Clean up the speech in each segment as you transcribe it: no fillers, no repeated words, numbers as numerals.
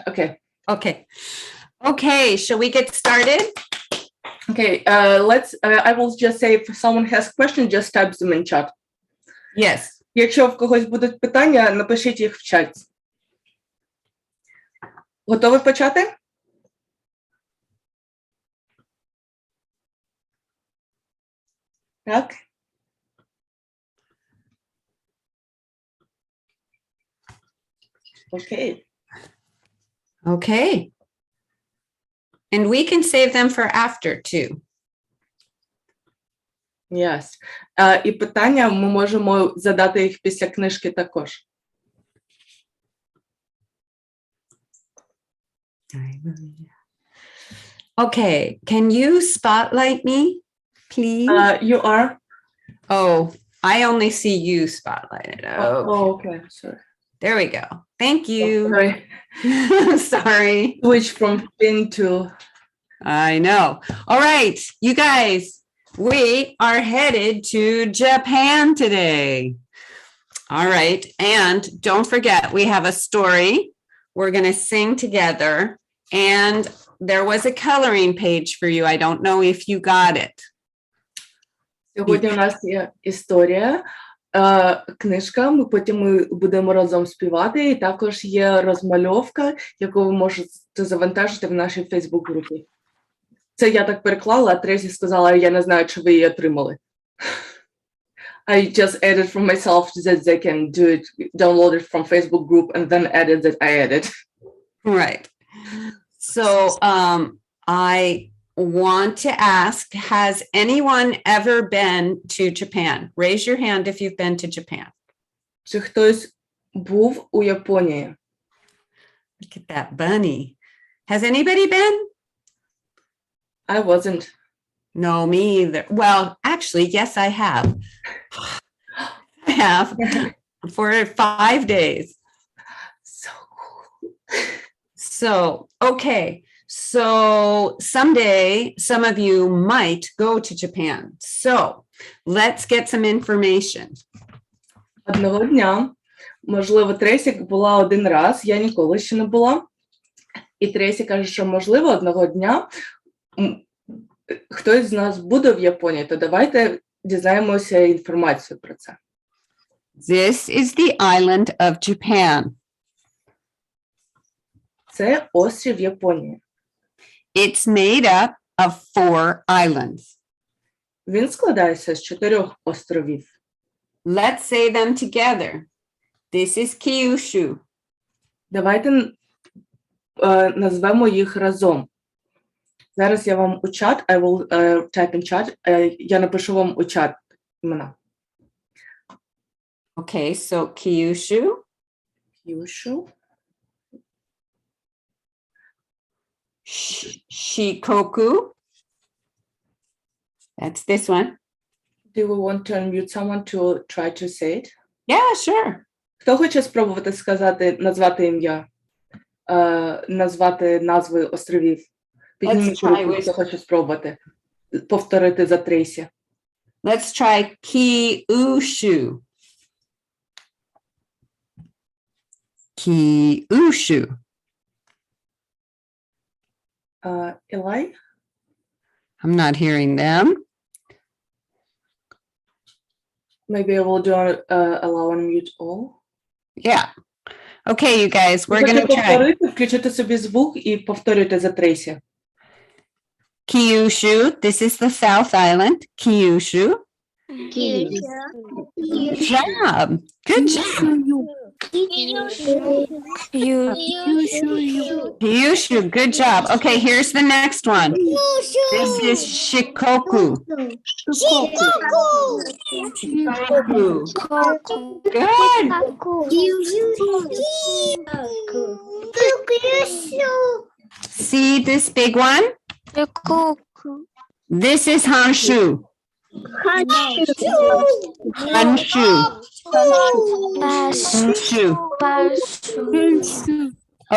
Okay. Okay, shall we get started? Okay, I will just say if someone has questions, just type them in chat. Yes. Якщо в когось будуть питання, напишіть їх в чаті. Готові почати? Так. Okay. Okay. And we can save them for after too. Yes. І питання ми можемо задати їх після книжки також. Okay, can you spotlight me, please? You are? Oh, I only see you spotlighted. Okay, sorry. There we go. Thank you. Sorry. Sorry. Switch from pin to... I know. All right, you guys, we are headed to Japan today. All right, and don't forget, we have a story. We're going to sing together, and there was a coloring page for you. I don't know if you got it. Сьогодні у нас є історія, книжка, ми будемо разом співати, і також є розмальовка, яку ви можете завантажити в нашій Фейсбук-групі. Це я так переклала, а Трейсі сказала, я не знаю, чи ви її отримали. I just added from myself that they can do it, download it from Facebook group and then edit that I added. Right. So I want to ask, has anyone ever been to Japan? Raise your hand if you've been to Japan. Чи хтось був у Японії? Look at that bunny. Has anybody been? I wasn't. No, me either. Well, actually, yes, I have. I have for 5 days. So cool. So, okay. So someday, some of you might go to Japan. So let's get some information. Одного дня, можливо, Трейсі була один раз, я ніколи ще не була. І Трейсі каже, що можливо одного дня хтось з нас буде в Японії, то давайте дізнаємося інформацію про це. This is the island of Japan. Це острів Японії. It's made up of 4 islands. Він складається з 4 островів. Let's say them together. This is Kyushu. Давайте назвемо їх разом. Зараз я вам у чат, I will type in chat, я напишу вам у чат імена. Okay, so Kyushu. Kyushu. Shikoku. That's this one. Do we want to unmute someone to try to say it? Yeah, sure. Хто хоче спробувати сказати, назвати ім'я, назвати назви островів? Підніміть руку, хто хоче спробувати. Повторити за Трейсі. Let's try Kyushu. Kyushu. Eli? I'm not hearing them. Maybe I will do allow unmute all. Yeah. Okay, you guys, we're going to try. Включити собі звук і повторюйте за Трейсі. Kyushu, this is the South Island. Kyushu. Good job. Good job. Kyushu, good job. Okay, here's the next one. This is Shikoku. Shikoku. Good. See this big one? This is Honshu. Honshu.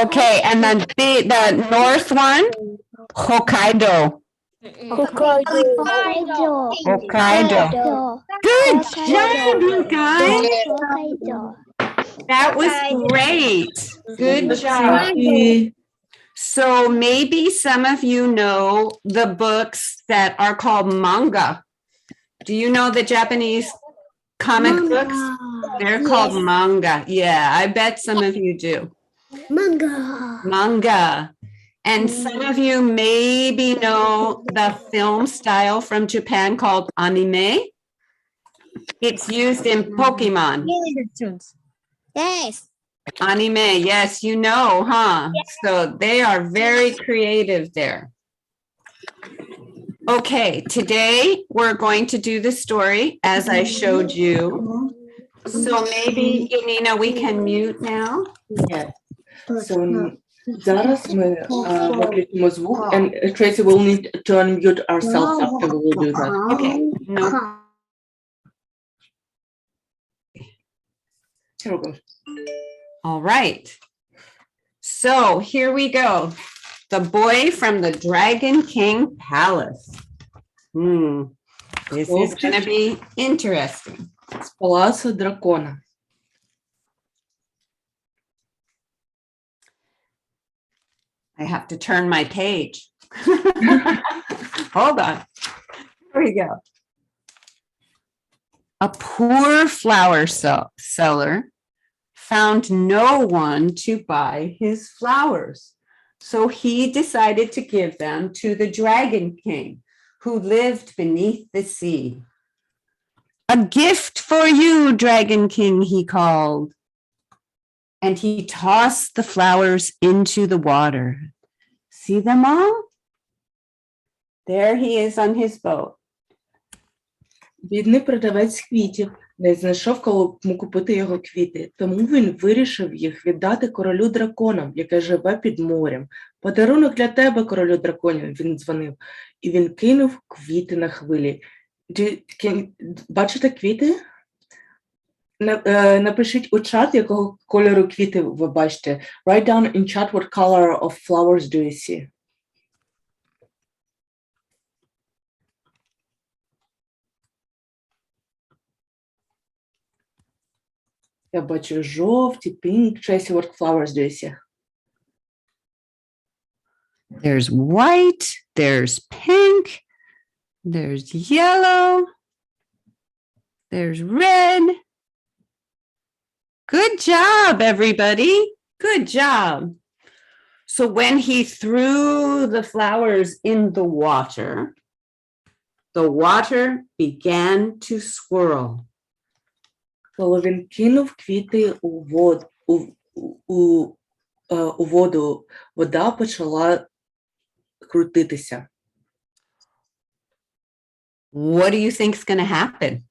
Okay, and then the north one, Hokkaido. Hokkaido. Good job, you guys. That was great. Good job. So maybe some of you know the books that are called manga. Do you know the Japanese comic books? They're called manga. Yeah, I bet some of you do. Manga. And some of you maybe know the film style from Japan called anime. It's used in Pokemon. Yes. Anime, yes, you know, huh? So they are very creative there. Okay, today we're going to do the story as I showed you. So maybe, Yanina, we can mute now. Yes. So зараз ми виключимо звук, and Tracy will need to unmute ourselves after we will do that. Okay, no. Here we go. All right. So here we go. The boy from the Dragon King Palace. This is going to be interesting. З палацу дракона. I have to turn my page. Hold on. Here we go. A poor flower seller found no one to buy his flowers. So he decided to give them to the Dragon King, who lived beneath the sea. A gift for you, Dragon King, he called. And he tossed the flowers into the water. See them all? There he is on his boat. Бідний продавець квітів не знайшов кому купити його квіти, тому він вирішив їх віддати королю драконам, яке живе під морем. Подарунок для тебе, королю драконів, він дзвонив, і він кинув квіти на хвилі. Бачите квіти? Напишіть у чат, якого кольору квіти ви бачите. Write down in chat what color of flowers do you see. Я бачу жовті, pink. Tracy, what flowers do you see? There's white, there's pink, there's yellow, there's red. Good job, everybody. Good job. So when he threw the flowers in the water began to swirl. Коли він кинув квіти у воду, вода почала крутитися. What do you think is going to happen?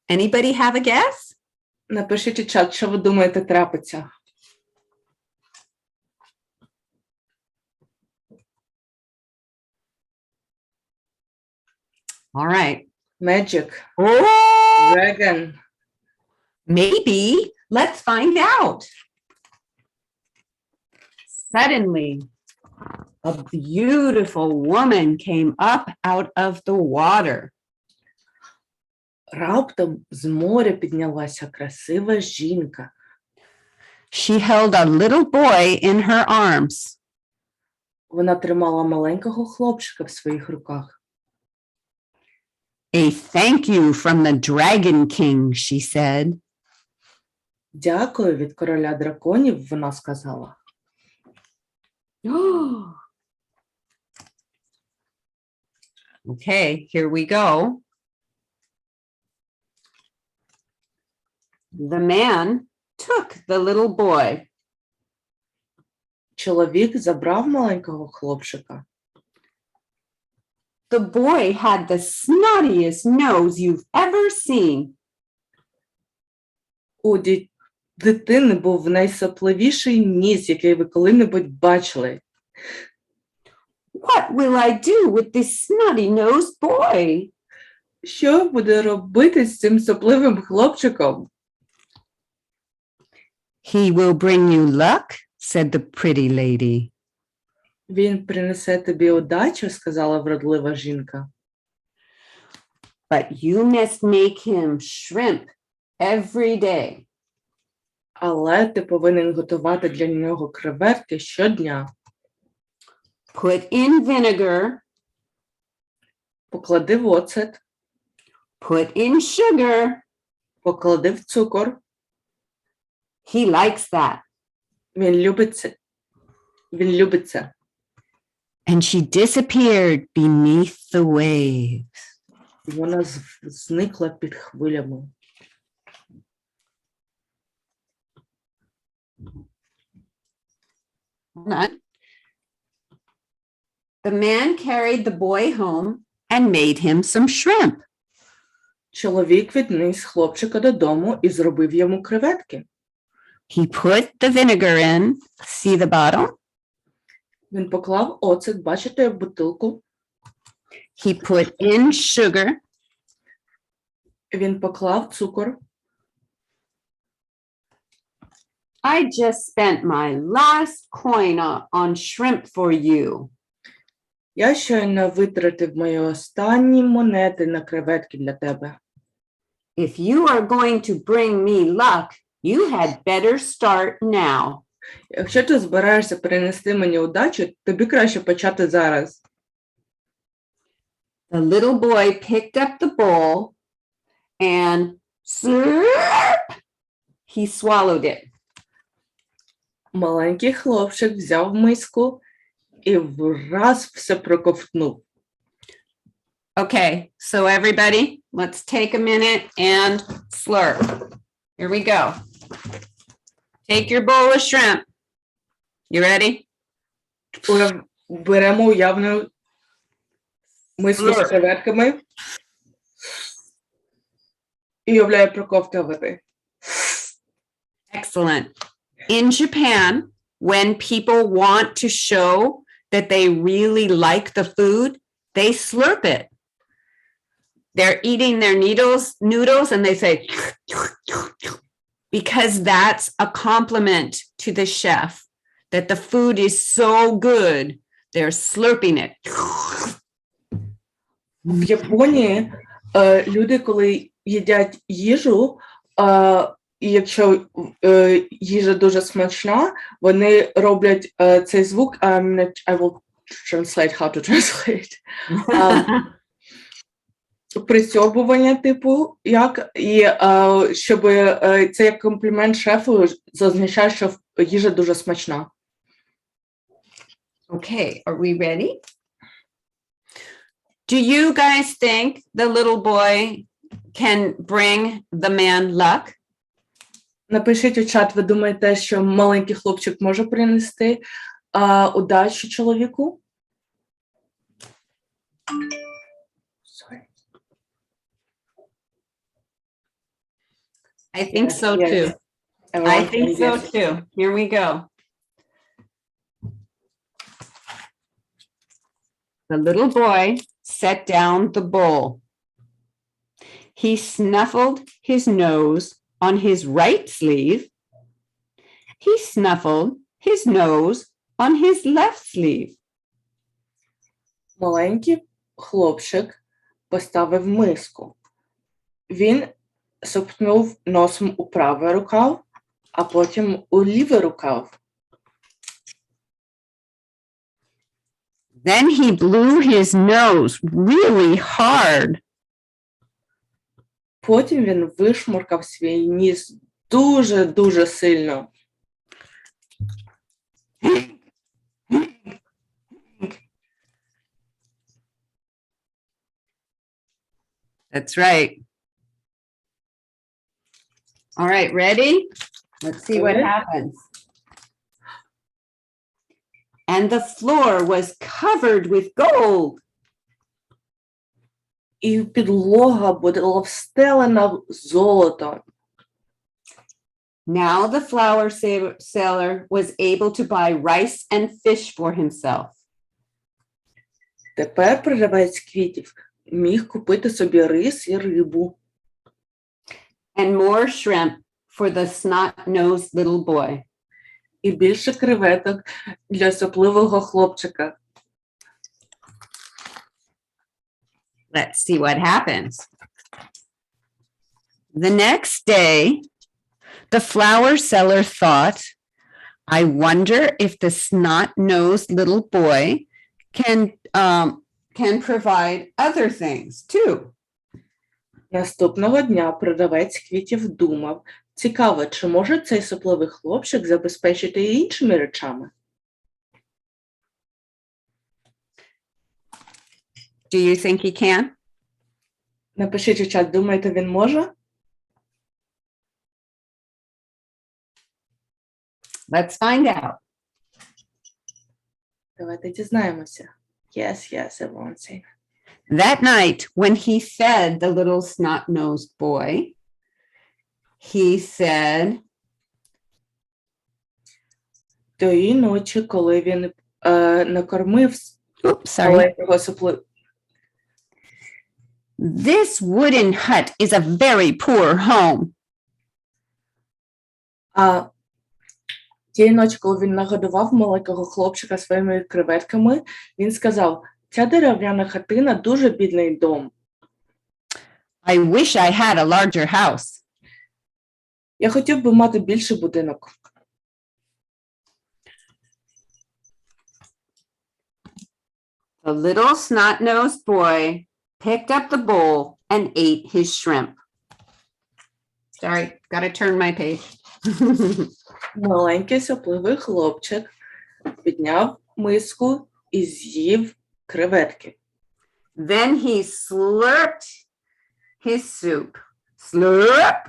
Anybody have a guess? Напишіть у чат, що ви думаєте трапиться. All right. Magic. Oh, Dragon. maybe. Let's find out. Suddenly, a beautiful woman came up out of the water. Раптом з моря піднялася красива жінка. She held a little boy in her arms. Вона тримала маленького хлопчика в своїх руках. A thank you from the Dragon King, she said. Дякую від короля драконів, вона сказала. Okay, here we go. The man took the little boy. Чоловік забрав маленького хлопчика. The boy had the snottiest nose you've ever seen. У дитини був найсопливіший ніс, який ви коли-небудь бачили. What will I do with this snotty-nosed boy? Що буде робити з цим сопливим хлопчиком? He will bring you luck, said the pretty lady. Він принесе тобі удачу, сказала вродлива жінка. But you must make him shrimp every day. Але ти повинен готувати для нього креветки щодня. Put in vinegar. Поклади в оцет. Put in sugar. Поклади в цукор. He likes that. Він любить це. Він любить це. And she disappeared beneath the waves. Вона зникла під хвилями. The man carried the boy home and made him some shrimp. Чоловік відніс хлопчика додому і зробив йому креветки. He put the vinegar in. See the bottle? Він поклав оцет, бачите, в бутилку. He put in sugar. Він поклав цукор. I just spent my last coin on shrimp for you. Я щойно витратив мої останні монети на креветки для тебе. If you are going to bring me luck, you had better start now. Якщо ти збираєшся принести мені удачу, тобі краще почати зараз. The little boy picked up the bowl and slurp, he swallowed it. Маленький хлопчик взяв миску і враз все проковтнув. Okay, so everybody, let's take a minute and slurp. Here we go. Take your bowl of shrimp. You ready? Беремо уявну миску з креветками і уявляю проковтувати. Excellent. In Japan, when people want to show that they really like the food, they slurp it. They're eating their noodles and they say, because that's a compliment to the chef, that the food is so good, they're slurping it. В Японії люди, коли їдять їжу, і якщо їжа дуже смачна, вони роблять цей звук. I will translate how to translate. Присьобування, типу, як, і щоб це як комплімент шефу, означає, що їжа дуже смачна. Okay, are we ready? Do you guys think the little boy can bring the man luck? Напишіть у чат, ви думаєте, що маленький хлопчик може принести удачу чоловіку? Sorry. I think so too. I think so too. Here we go. The little boy set down the bowl. He snuffled his nose on his right sleeve. He snuffled his nose on his left sleeve. Маленький хлопчик поставив миску. Він супнув носом у правий рукав, а потім у лівий рукав. Then he blew his nose really hard. Потім він вишмуркав свій ніс дуже-дуже сильно. That's right. All right, ready? Let's see what happens. And the floor was covered with gold. І підлога була встелена золотом. Now the flower seller was able to buy rice and fish for himself. Тепер продавець квітів міг купити собі рис і рибу. And more shrimp for the snot-nosed little boy. І більше креветок для сопливого хлопчика. Let's see what happens. The next day, the flower seller thought, I wonder if the snot-nosed little boy can provide other things too. Наступного дня продавець квітів думав, цікаво, чи може цей сопливий хлопчик забезпечити і іншими речами? Do you think he can? Напишіть у чат, думаєте, він може? Let's find out. Давайте дізнаємося. Yes, everyone say. That night, when he fed the little snot-nosed boy, he said, Тої ночі, коли він накормив маленького сопливого. This wooden hut is a very poor home. А тієї ночі, коли він нагодував маленького хлопчика своїми креветками, він сказав, ця дерев'яна хатина дуже бідний дом. I wish I had a larger house. Я хотів би мати більший будинок. The little snot-nosed boy picked up the bowl and ate his shrimp. Sorry, got to turn my page. Маленький сопливий хлопчик підняв миску і з'їв креветки. Then he slurped his soup. Slurp.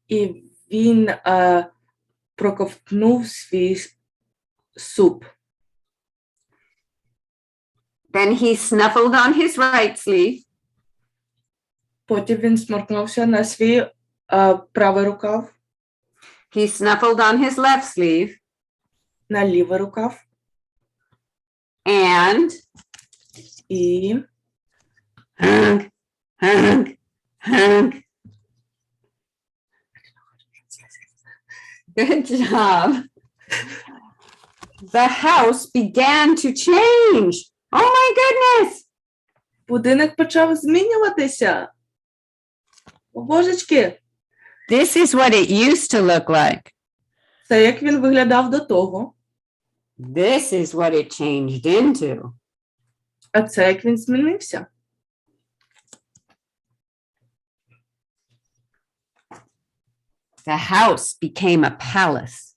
І він проковтнув свій суп. Then he snuffled on his right sleeve. Потім він сморкнувся на свій правий рукав, He snuffled on his left sleeve. на лівий рукав And і hunk, hunk, hunk. Good job. The house began to change. Oh my goodness. будинок почав змінюватися. О, божечки, This is what it used to look like. це як він виглядав до того, This is what it changed into. а це як він змінився. The house became a palace.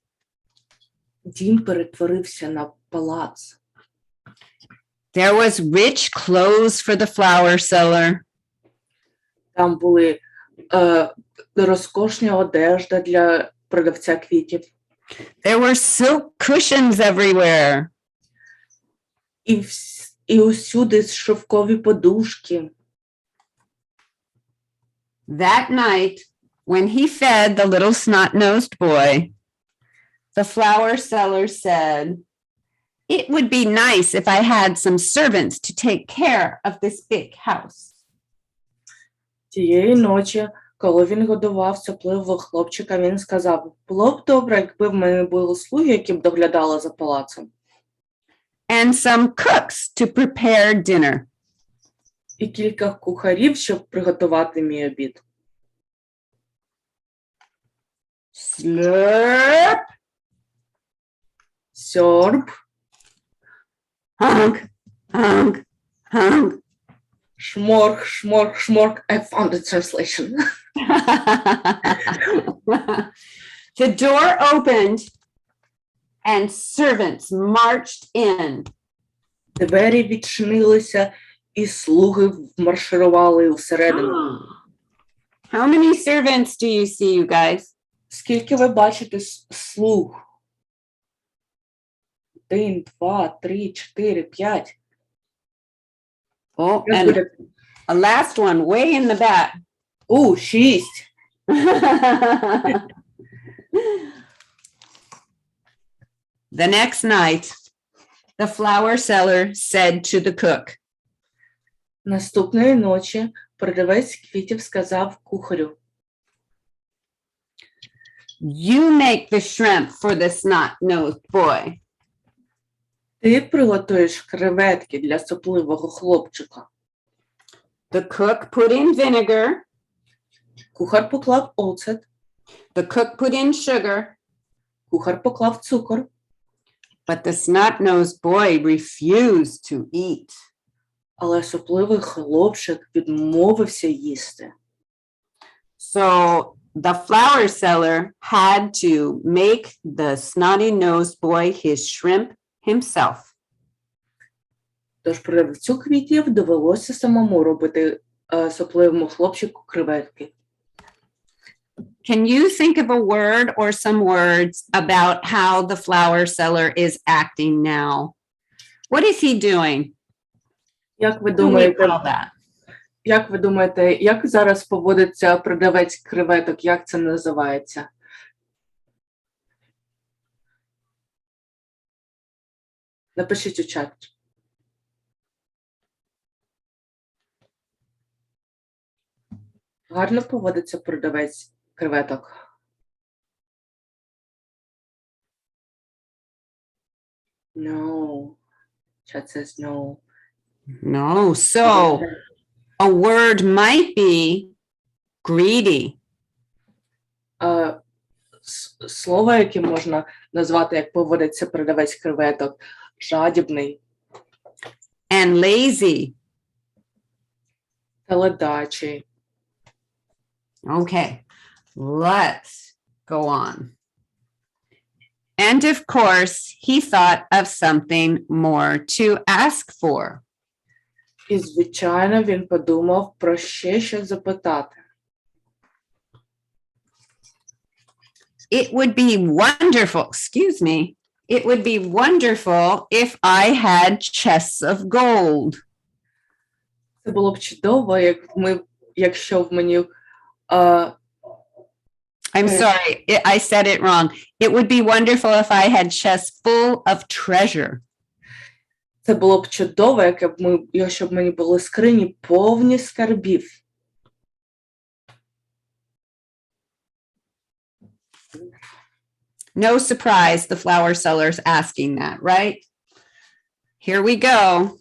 Дім перетворився на палац. There was rich clothes for the flower seller. Там були розкошна одежда для продавця квітів. There were silk cushions everywhere. І усюди шовкові подушки. That night, when he fed the little snot-nosed boy, the flower seller said, "It would be nice if I had some servants to take care of this big house." Тієї ночі, коли він годував сопливого хлопчика, він сказав, було б добре, якби в мене були слуги, які б доглядали за палацом. And some cooks to prepare dinner. І кілька кухарів, щоб приготувати мій обід. Slurp, Сьорб, hunk, hunk, hunk. шморк, шморк, шморк. I found the translation. The door opened and servants marched in. Двері відчинилися, і слуги марширували всередину. How many servants do you see, you guys? Скільки ви бачите слуг? 1, 2, 3, 4, 5. Oh, and a last one way in the back. 6. The next night, the flower seller said to the cook, Наступної ночі продавець квітів сказав кухарю, "You make the shrimp for the snot-nosed boy." ти приготуєш креветки для сопливого хлопчика. The cook put in vinegar. Кухар поклав оцет, The cook put in sugar. кухар поклав цукор, But the snot-nosed boy refused to eat. Але сопливий хлопчик відмовився їсти. So the flower seller had to make the snotty-nosed boy his shrimp himself. Тож продавцю квітів довелося самому робити сопливому хлопчику креветки. Can you think of a word or some words about how the flower seller is acting now? What is he doing? Як ви What do we думаєте, call that? як зараз поводиться продавець креветок? Як це називається? Напишіть у чат. Гарно поводиться продавець креветок. No. Chat says no. No. So a word might be greedy. Слово, яке можна назвати, як поводиться продавець креветок, жадібний, And lazy. та ледачий. Okay, let's go on. And of course, he thought of something more to ask for. І, звичайно, він подумав про ще щось запитати. It would be wonderful, it would be wonderful if I had chests of gold. Це було б чудово, якщо в мені... I'm sorry, I said it wrong. It would be wonderful if I had chests full of treasure. Це було б чудово, якщо б мені були скрині повні скарбів. No surprise, the flower seller's asking that, right? Here we go.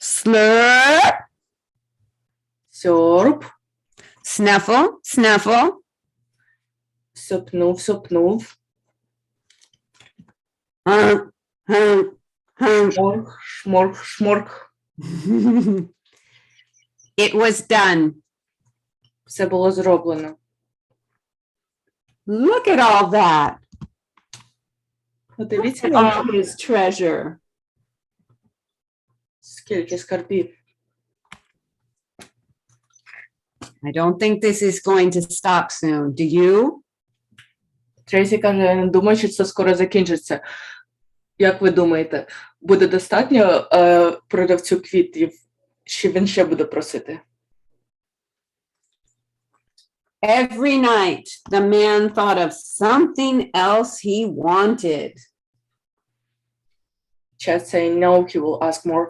Slurp. Сьорб, Snuffle, snuffle. сопнув, сопнув, Hump, hump, hump. шморг, шморг, шморг. It was done. Все було зроблено. Look at all that. Подивіться, All his treasure. скільки скарбів. I don't think this is going to stop soon. Do you? Трейсі каже, я не думаю, що це скоро закінчиться. Як ви думаєте, буде достатньо продавцю квітів, чи він ще буде просити? Every night, the man thought of something else he wanted. Chat saying no, he will ask more.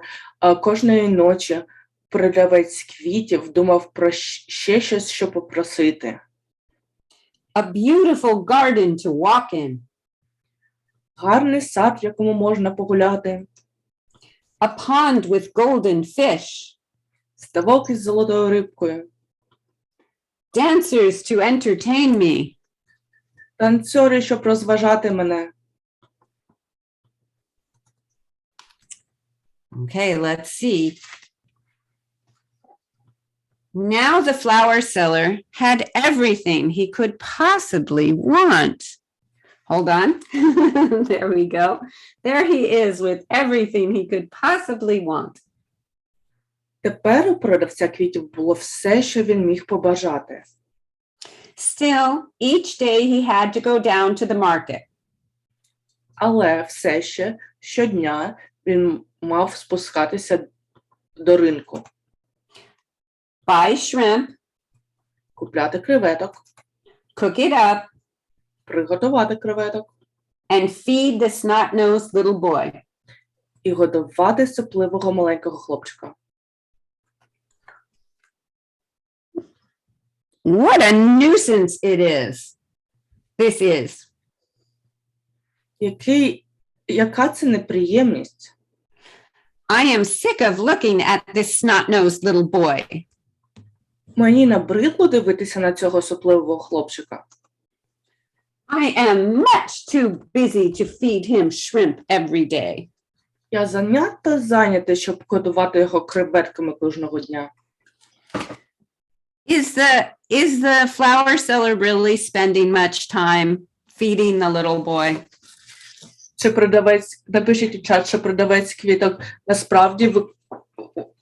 Кожної ночі продавець квітів думав про ще щось, що попросити. A beautiful garden to walk in. Гарний сад, в якому можна погуляти. A pond with golden fish. Ставок із золотою рибкою. Dancers to entertain me. Танцьори, щоб розважати мене. Okay, let's see. Now the flower seller had everything he could possibly want. Hold on. There we go. There he is with everything he could possibly want. Тепер у продавця квітів було все, що він міг побажати. Still, each day he had to go down to the market. Але все ще щодня він мав спускатися до ринку. Buy shrimp, Купляти креветок, cook it up, приготувати креветок and feed the snot-nosed little boy. і годувати сопливого маленького хлопчика. What a nuisance it is. This is. Яка це неприємність? I am sick of looking at this snot-nosed little boy. Мені набридло дивитися на цього сопливого хлопчика. I am much too busy to feed him shrimp every day. Я занадто зайнятий, щоб годувати його креветками кожного дня. Is the flower seller really spending much time feeding the little boy? Чи продавець, напишіть у чат, що продавець квіток насправді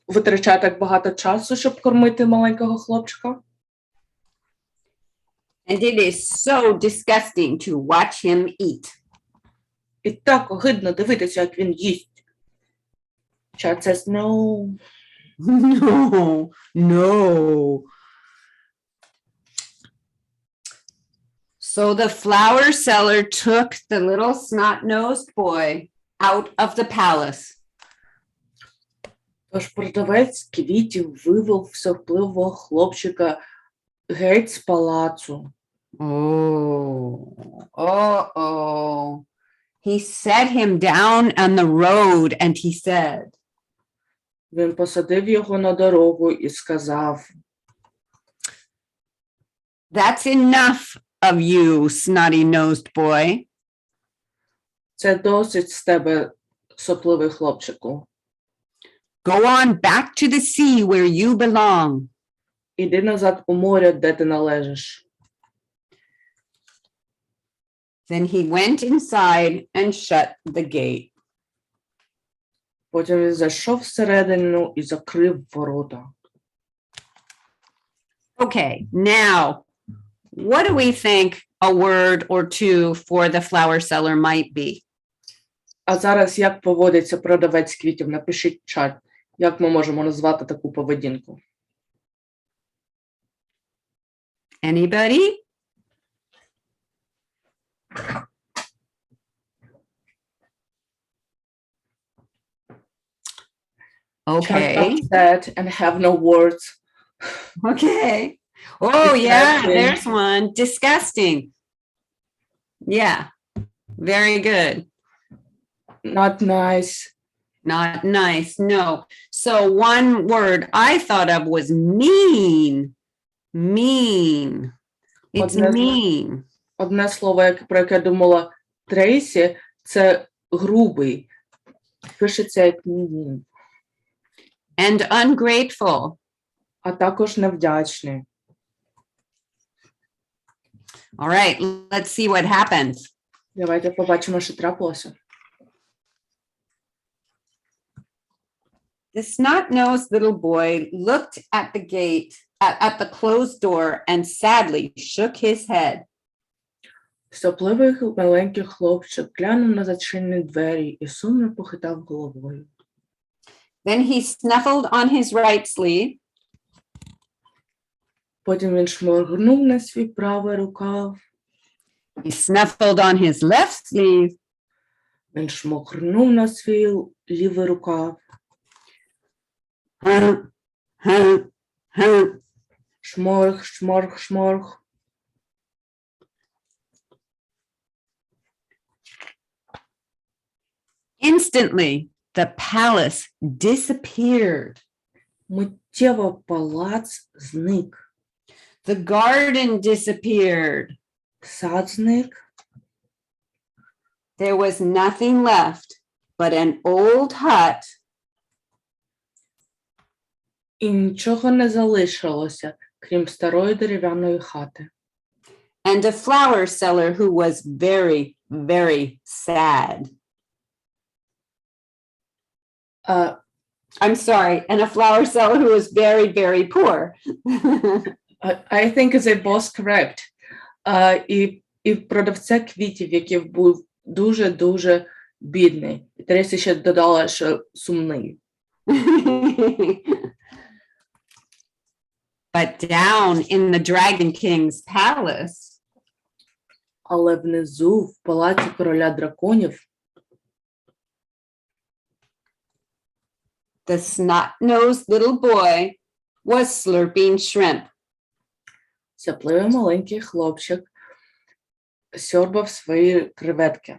витрачає так багато часу, щоб кормити маленького хлопчика? And it is so disgusting to watch him eat. І так огидно дивитися, як він їсть. Чат says no. No, no. So the flower seller took the little snot-nosed boy out of the palace. Тож продавець квітів вивел всеопливого хлопчика геть з палацу. Oh. He set him down on the road and he said, Він посадив його на дорогу і сказав, "That's enough of you, snotty-nosed boy. це досить з тебе, сопливий хлопчику. Go on back to the sea where you belong." Іди назад у море, де ти належиш. Then he went inside and shut the gate. Потім він зайшов всередину і закрив ворота. Okay, now, what do we think a word or two for the flower seller might be? А зараз як поводиться продавець квітів? Напишіть в чат, як ми можемо назвати таку поведінку. Anybody? Okay. Upset and have no words. Okay. Oh, yeah, Disgusting. there's one. Disgusting. Yeah, very good. Not nice. Not nice. No. So one word I thought of was mean. Mean. It's mean. Одне слово, про яке думала Трейсі, це грубий. Пишеться як mean. And ungrateful. А також невдячний. All right, let's see what happens. Давайте побачимо, що трапилося. The snot-nosed little boy looked at the gate, at the closed door, and sadly shook his head. Сопливий маленький хлопчик глянув на зачинені двері і сумно похитав головою. Then he snuffled on his right sleeve. Потім він шморгнув на свій правий рукав. He snuffled on his left sleeve. Він шморгнув на свій лівий рукав. Шморг, шморг, шморг. Instantly, the palace disappeared. Миттєво палац зник. The garden disappeared. Сад зник. There was nothing left but an old hut. І нічого не залишилося, крім старої дерев'яної хати. And a flower seller who was very, very sad. I'm sorry, and a flower seller who was very, very poor. I think they both correct. І продавця квітів, який був дуже-дуже бідний. І Тресі ще додала, що сумний. But down in the Dragon King's palace, Але внизу, в палаці короля драконів, the snot-nosed little boy was slurping shrimp. сяпливий маленький хлопчик сьорбав свої креветки.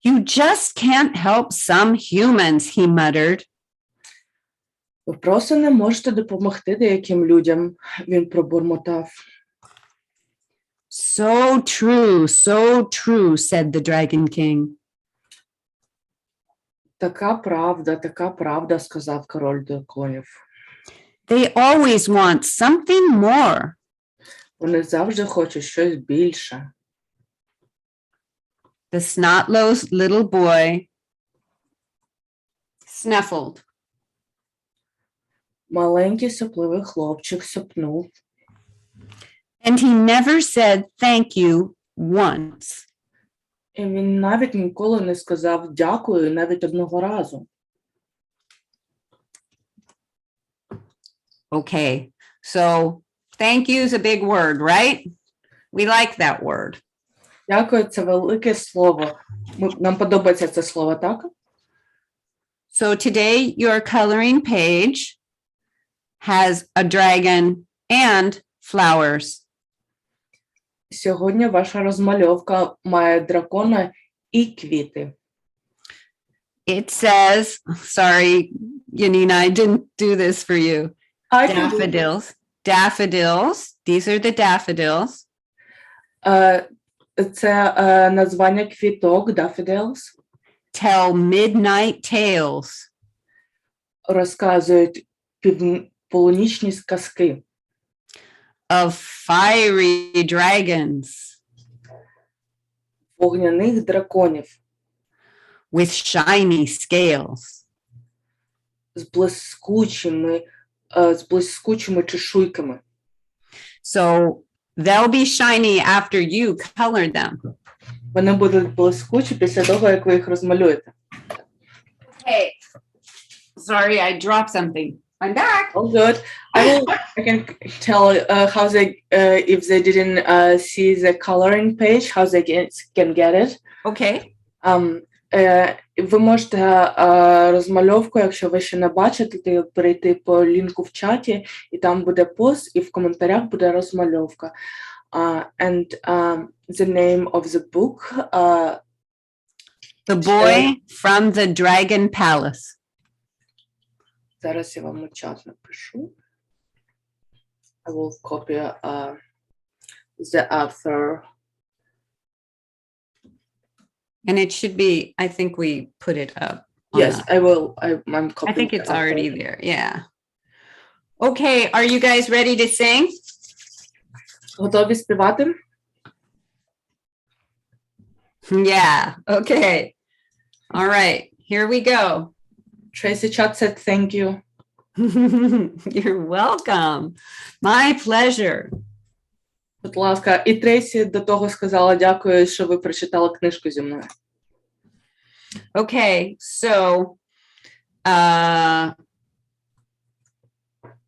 You just can't help some humans, he muttered. Ви просто не можете допомогти деяким людям, він пробурмотав. so true, said the Dragon King. Така правда, сказав король драконів. They always want something more. Вони завжди хочуть щось більше. The snot-nosed little boy snuffled. Маленький сопливий хлопчик сопнув. And he never said thank you once. І він навіть ніколи не сказав дякую, навіть одного разу. Okay, so thank you is a big word, right? We like that word. Дякую, це велике слово. Нам подобається це слово, так? So today your coloring page has a dragon and flowers. Сьогодні ваша розмальовка має дракона і квіти. It says, sorry, Yanina, I didn't do this for you. Daffodils. Daffodils. These are the daffodils. Це названня квіток, daffodils. Tell midnight tales. Розказують полунічні сказки. Of fiery dragons. Вогняних драконів. With shiny scales. З блискучими чешуйками. So they'll be shiny after you color them. Вони будуть блискучі після того, як ви їх розмалюєте. Okay. Sorry, I dropped something. I'm back. All good. I can tell how they, if they didn't see the coloring page, how they can get it. Okay. Ви можете розмальовку, якщо ви ще не бачите, перейти по лінку в чаті, і там буде пост, і в коментарях буде розмальовка. And the name of the book. The Boy from the Dragon Palace. Зараз я вам у чат напишу. I will copy the author. And it should be, I think we put it up. Yes, I will. I'm copying. I think it's already there. Yeah. Okay, are you guys ready to sing? Готові співати? Yeah, okay. All right, here we go. Tracy chat said thank you. You're welcome. My pleasure. Будь ласка, і Трейсі до того сказала дякую, що ви прочитали книжку зі мною. Okay, so I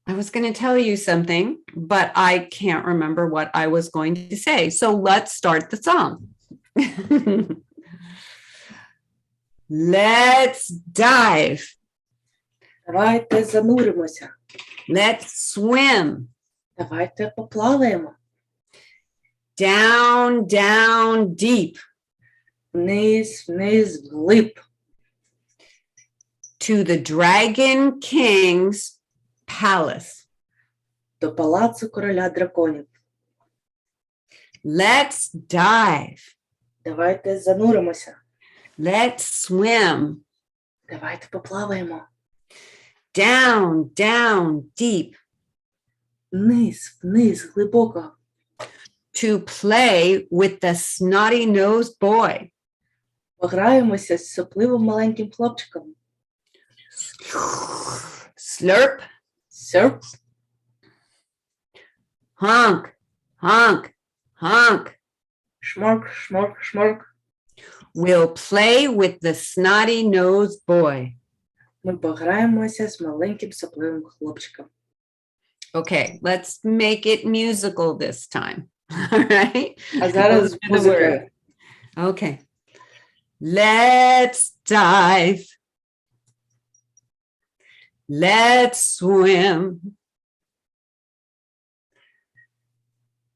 was going to tell you something, but I can't remember what I was going to say. So let's start the song. Let's dive. Давайте зануримося. Let's swim. Давайте поплаваємо. Down, down, deep. Вниз, вниз, вглиб. To the Dragon King's palace. До палацу короля драконів. Let's dive. Давайте зануримося. Let's swim. Давайте поплаваємо. Down, down, deep. Вниз, вниз, глибоко. To play with the snotty-nosed boy. Пограємося з сопливим маленьким хлопчиком. Slurp. Серп. Honk, honk, honk. Шморк, шморк, шморк. We'll play with the snotty-nosed boy. Ми пограємося з маленьким сопливим хлопчиком. Okay, let's make it musical this time. All right? А зараз музика. Okay. Let's dive. Let's swim.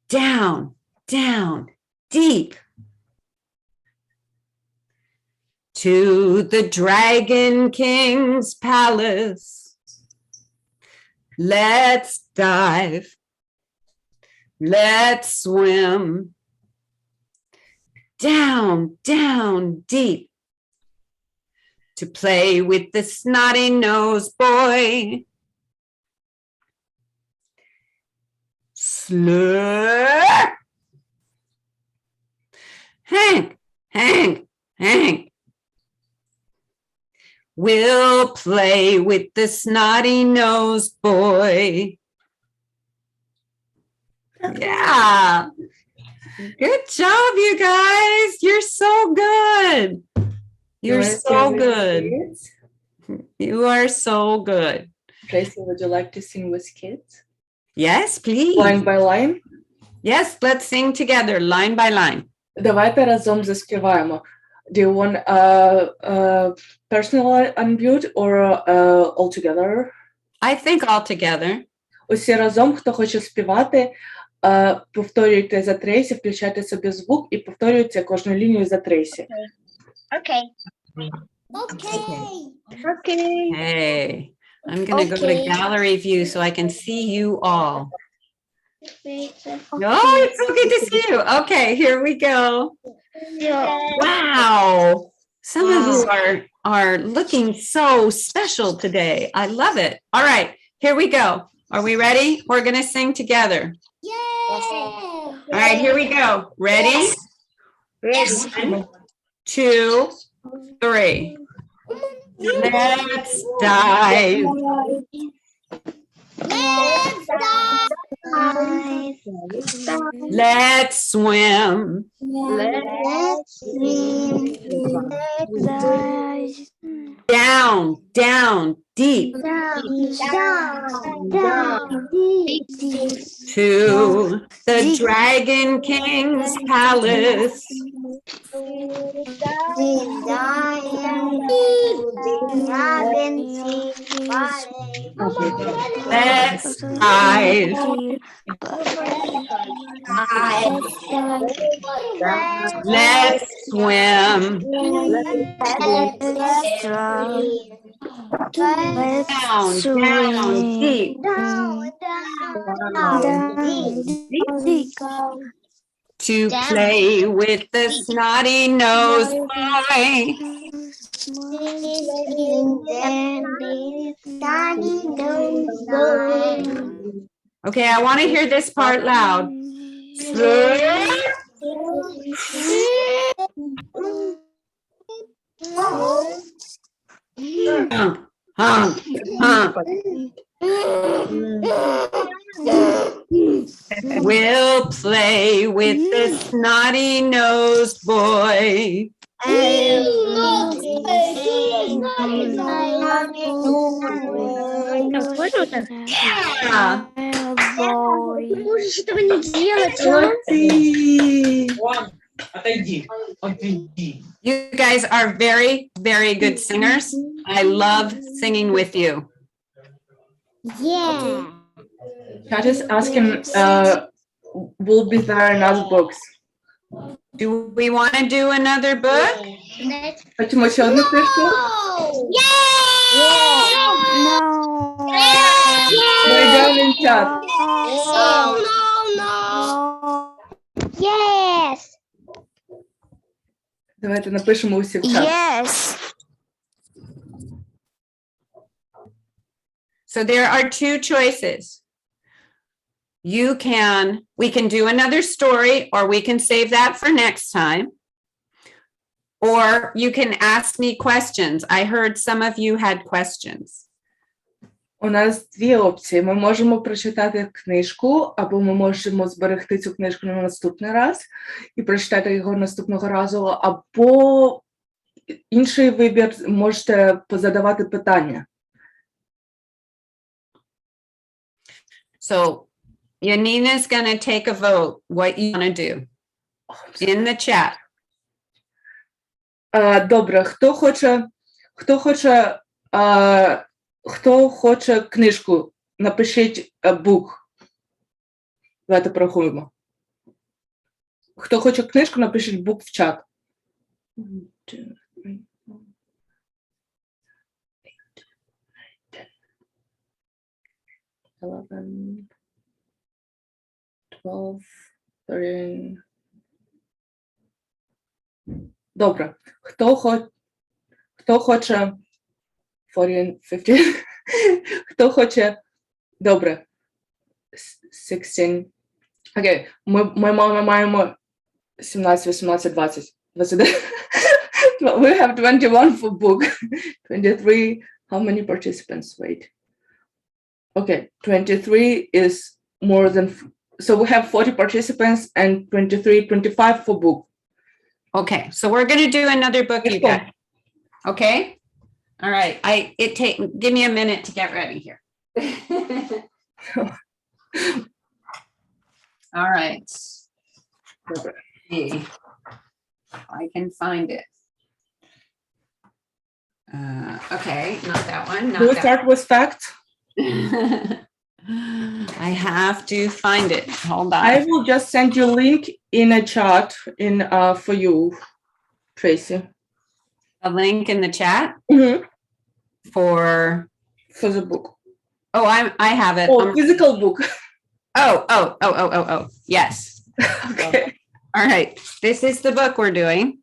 Down, down, deep. To the Dragon King's palace. Let's dive. Let's swim. down, down, deep. To play with the snotty-nosed boy. Slurp. Hank, Hank, Hank. We'll play with the snotty-nosed boy. Yeah. Good job, you guys. You're so good. You're so good. You are so good. Tracy, would you like to sing with kids? Yes, please. Line by line? Yes, let's sing together, line by line. Давайте разом заспіваємо. Do you want personal unmute or all together? I think all together. Усі разом, хто хоче співати, повторюйте за Трейсі, включайте собі звук і повторюйте кожну лінію за Трейсі. Okay. Hey, I'm going to go to gallery view so I can see you all. Oh, it's so good to see you. Okay, here we go. Wow. Some of you are looking so special today. I love it. All right, here we go. Are we ready? We're going to sing together. All right, here we go. Ready? Yes. 1, 2, 3. Let's dive. Let's swim. Down, down, deep. To the Dragon King's palace. Let's dive. Let's swim. Down, down, deep. To play with the snotty-nosed boy. Okay, I want to hear this part loud. We'll play with the snotty-nosed boy. Yeah. Можешь этого не делать, You guys are very, very good singers. I love singing with you. Yeah. Kat is asking, will be there another books? Do we want to do another book? Хочемо ще одну книжку? Найдемо чат. Yes. Давайте напишемо усі в чат. Yes. So there are two choices. We can do another story, or we can save that for next time. Or you can ask me questions. I heard some of you had questions. У нас дві опції. Ми можемо прочитати книжку, або ми можемо зберегти цю книжку на наступний раз і прочитати його наступного разу, або інший вибір, можете позадавати питання. So Yanina's going to take a vote what you want to do in the chat. Добре, хто хоче книжку, напишіть book. Давайте порахуємо. Хто хоче книжку, напишіть book в чат. 1, 2, 3, 4, 5, 10, 11, 12, 13, Добре. Хто хоче 40, 50? Хто хоче? Добре. 16. Окей. Ми маємо 17, 18, 20. 21. We have 21 for book. 23. How many participants? Wait. Okay. 23 is more than... So we have 40 participants and 23, 25 for book. Okay, so we're going to do another book, you guys. Okay? All right. Give me a minute to get ready here. All right. Let's see if I can find it. Okay, not that one. Do we start with facts? I have to find it. Hold on. I will just send you a link in a chat for you, Tracy. A link in the chat Mm-hmm. for the book. Oh, I have it. Oh, physical book. Oh. Yes. Okay. All right. This is the book we're doing.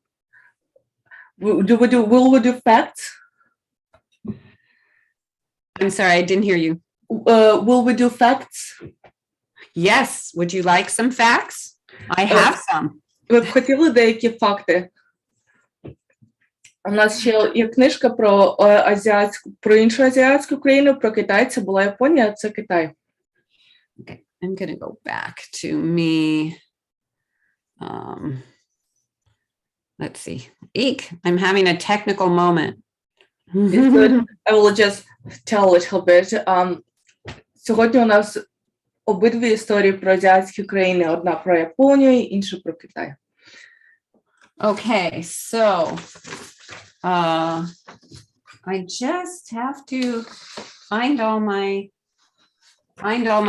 Will we do facts? I'm sorry, I didn't hear you. Will we do facts? Yes. Would you like some facts? I have some. Ви б хотіли деякі факти? У нас ще є книжка про іншу азіатську країну, про Китай. Це була Японія, а це Китай. Okay, I'm going to go back to me. Let's see. Eek, I'm having a technical moment. It's good. I will just tell a little bit. Сьогодні у нас обидві історії про азіатські країни. Одна про Японію, інша про Китай. Okay, so I just have to find all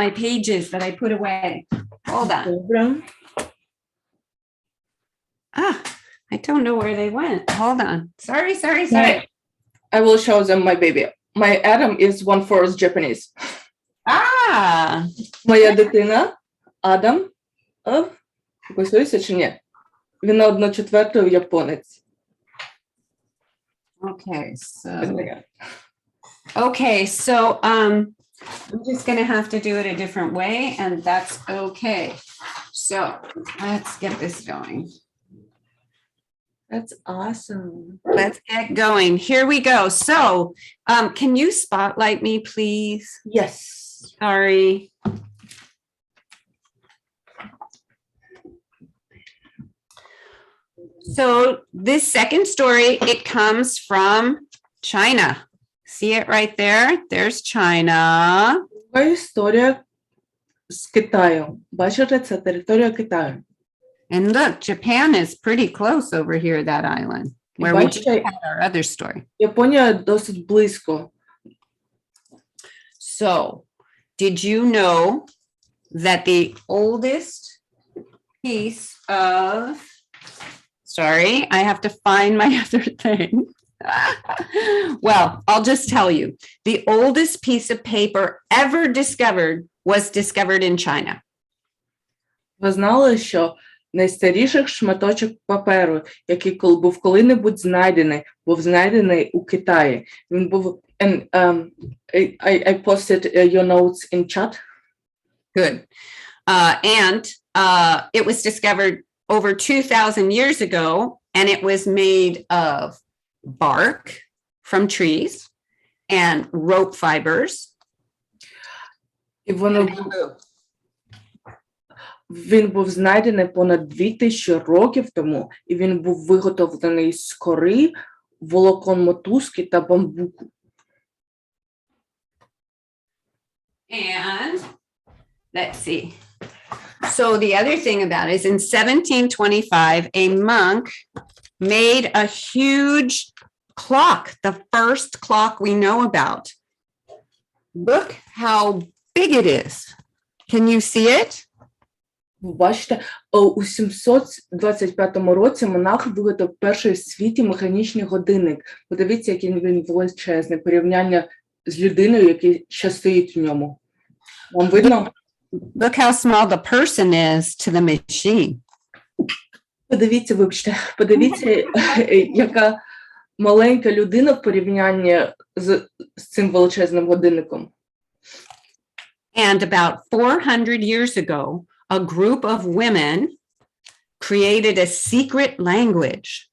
my pages that I put away. Hold on. Добре. I don't know where they went. Hold on. Sorry. I will show them my baby. My Adam is 1/4 Japanese. Моя дитина, Адам, фокусується чи ні? Він на 1/4 японець. Okay, so I'm just going to have to do it a different way, and that's okay. So let's get this going. That's awesome. Let's get going. Here we go. So can you spotlight me, please? Yes. Sorry. So this second story, it comes from China. See it right there? There's China. Історія з Китаю. Бачите, це територія Китаю. And look, Japan is pretty close over here, that island, where we just had our other story. Японія досить близько. So, did you know that the oldest piece of... Sorry, I have to find my other thing. Well, I'll just tell you. The oldest piece of paper ever discovered was discovered in China. Ви знали, що найстаріший шматочок паперу, який був коли-небудь знайдений, був знайдений у Китаї. Він був... And I posted your notes in chat. Good. And it was discovered over 2,000 years ago, and it was made of bark from trees and rope fibers. Він був знайдений понад 2000 років тому, і він був виготовлений з кори, волокон мотузки та бамбуку. And let's see. So the other thing about it is in 1725, a monk made a huge clock, the first clock we know about. Look how big it is. Can you see it? Ви бачите, у 725 році монах виготовив перший в світі механічний годинник. Подивіться, який він величезний, порівняння з людиною, який ще стоїть в ньому. Вам видно? Look how small the person is to the machine. Подивіться, яка маленька людина в порівнянні з цим величезним годинником. And about 400 years ago, a group of women created a secret language.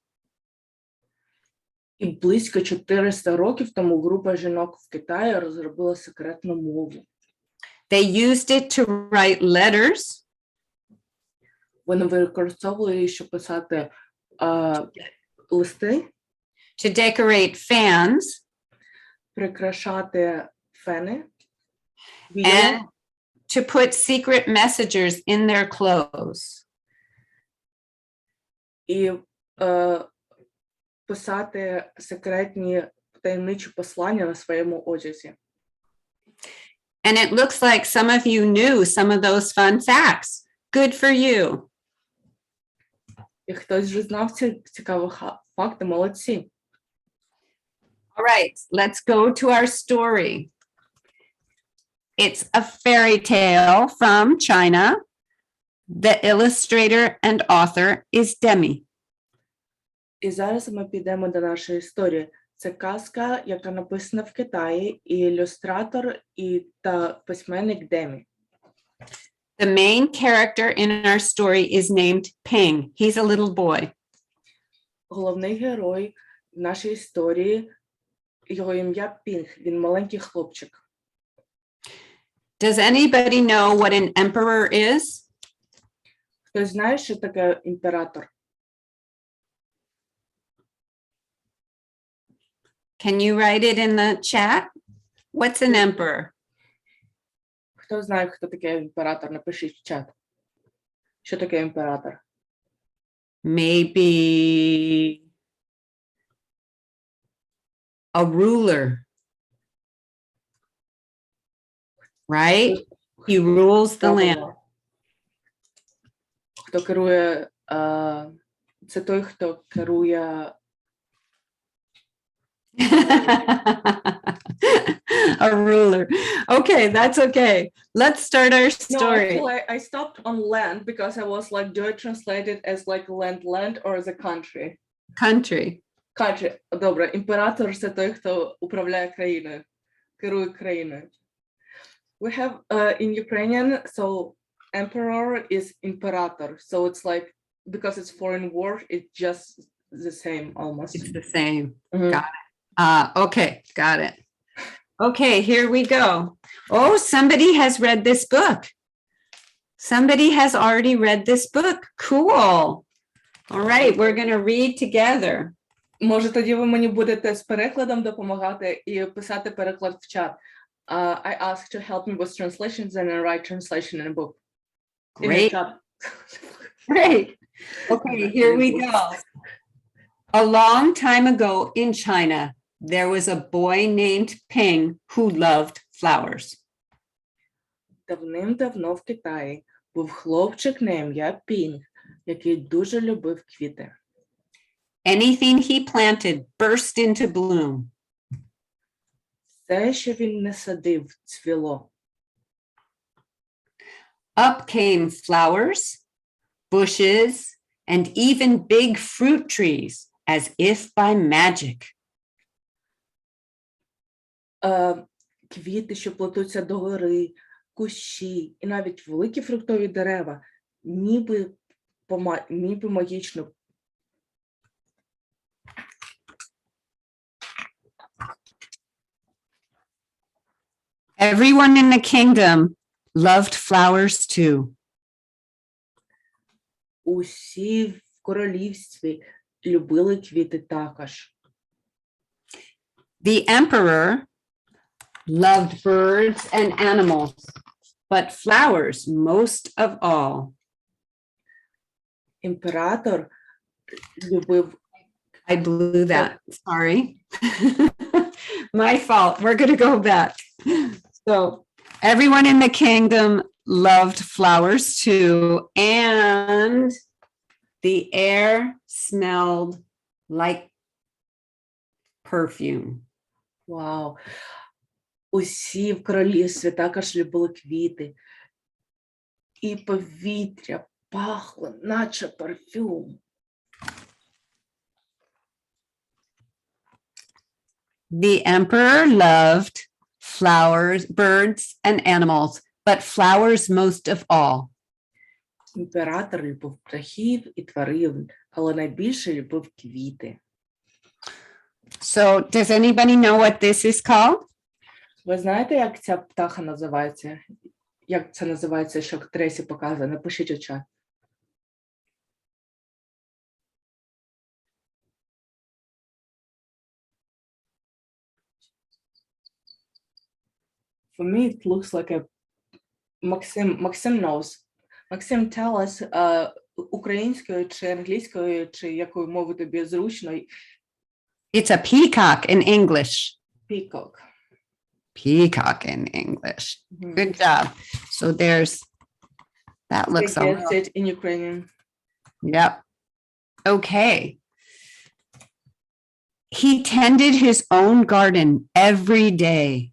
І близько 400 років тому група жінок в Китаї розробила секретну мову. They used it to write letters. Вони використовували її, щоб писати листи, To decorate fans, прикрашати фени, and to put secret messages in their clothes. і писати секретні таємничі послання на своєму одязі. And it looks like some of you knew some of those fun facts. Good for you. І хтось вже знав ці цікаві факти, молодці. All right, let's go to our story. It's a fairy tale from China. The illustrator and author is Demi. І зараз ми підемо до нашої історії. Це казка, яка написана в Китаї, і ілюстратор та письменник Демі. The main character in our story is named Ping. He's a little boy. Головний герой в нашій історії, його ім'я Пінг, він маленький хлопчик. Does anybody know what an emperor is? Хтось знає, що таке імператор? Can you write it in the chat? What's an emperor? Хто знає, хто таке імператор? Напишіть в чат. Що таке імператор? Maybe a ruler, right? He rules the land. Хто керує, це той, хто керує A ruler. Okay, that's okay. Let's start our story. No, actually, I stopped on land because I was like, do I translate it as like land or as a country? Country. Country. Добре, імператор – це той, хто управляє країною, керує країною. We have in Ukrainian, so emperor is imperator. So it's like, because it's foreign word, it's just the same almost. It's the same. Mhm. Got it. Okay, got it. Okay, here we go. Oh, somebody has read this book. Somebody has already read this book. Cool. All right, we're going to read together. Може, тоді ви мені будете з перекладом допомагати і писати переклад в чат. I asked to help me with translations and I write translation in a book. In a Great. chat. Great. Okay, here we go. A long time ago in China, there was a boy named Ping who loved flowers. Давним-давно в Китаї був хлопчик на ім'я Пінг, який дуже любив квіти. Anything he planted burst into bloom. Все, що він не садив, цвіло. Up came flowers, bushes, and even big fruit trees, as if by magic. Квіти, що плетуться догори, кущі і навіть великі фруктові дерева, ніби магічно. Everyone in the kingdom loved flowers too. Усі в королівстві любили квіти також. The emperor loved birds and animals, but flowers most of all. Імператор любив. I blew that, sorry. My fault, we're gonna go back. So everyone in the kingdom loved flowers too, and the air smelled like perfume. Вау. Усі в королівстві також любили квіти. І повітря пахло, наче парфюм. The emperor loved flowers, birds, and animals, but flowers most of all. Імператор любив птахів і тварин, але найбільше любив квіти. So does anybody know what this is called? Ви знаєте, як ця птаха називається? Як це називається, що Тресі показує? Напишіть у чат. For me, it looks like a Maxim knows. Maxim, tell us українською чи англійською, чи якою мовою тобі зручно. It's a peacock in English. Peacock. Peacock in English. Good job. So there's, that looks I all, guess it in Ukrainian. yep. Okay. He tended his own garden every day.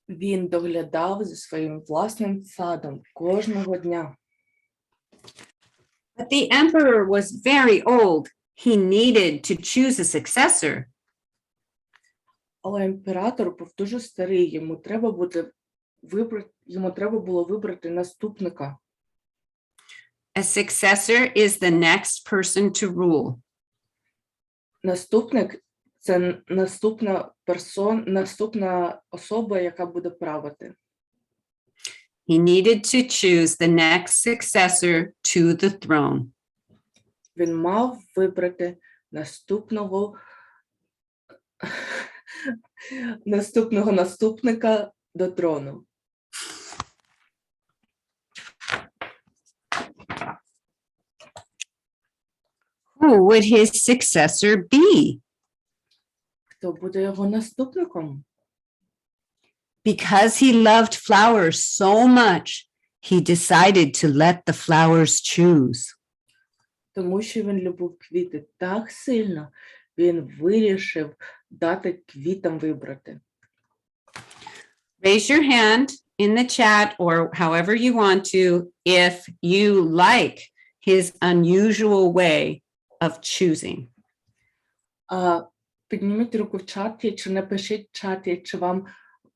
Він доглядав за своїм власним садом кожного дня. But the emperor was very old. He needed to choose a successor. Але імператор був дуже старий, йому треба було вибрати наступника. A successor is the next person to rule. Наступник – це наступна особа, яка буде правити. He needed to choose the next successor to the throne. Він мав вибрати наступника до трону. Who would his successor be? Хто буде його наступником? Because he loved flowers so much, he decided to let the flowers choose. Тому що він любив квіти так сильно, він вирішив дати квітам вибрати. Raise your hand in the chat or however you want to if you like his unusual way of choosing. Підніміть руку в чаті, чи напишіть в чаті, чи вам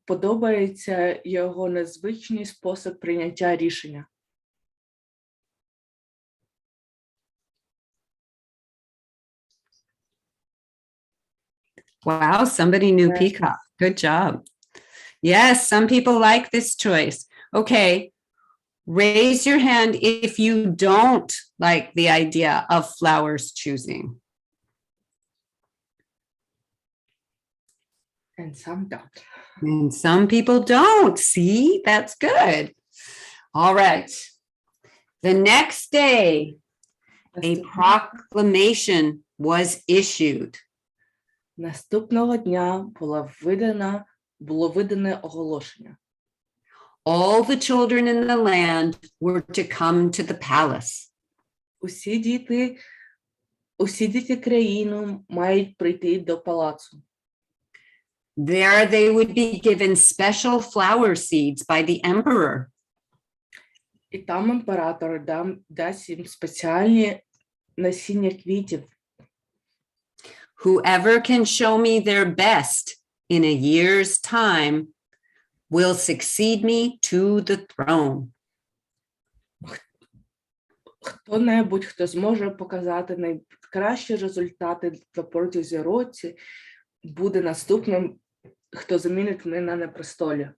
подобається його незвичний спосіб прийняття рішення. Wow, somebody knew Yes. peacock. Good job. Yes, some people like this choice. Okay, raise your hand if you don't like the idea of flowers choosing. And some don't. And some people don't. See, that's good. All right. The next day, a proclamation was issued. Наступного дня було видане оголошення. All the children in the land were to come to the palace. Усі діти країни мають прийти до палацу. There they would be given special flower seeds by the emperor. І там імператор дасть їм спеціальні насіння квітів. Whoever can show me their best in a year's time will succeed me to the throne. Хто-небудь, хто зможе показати найкращі результати на протязі року, буде наступним, хто замінить мене на престолі.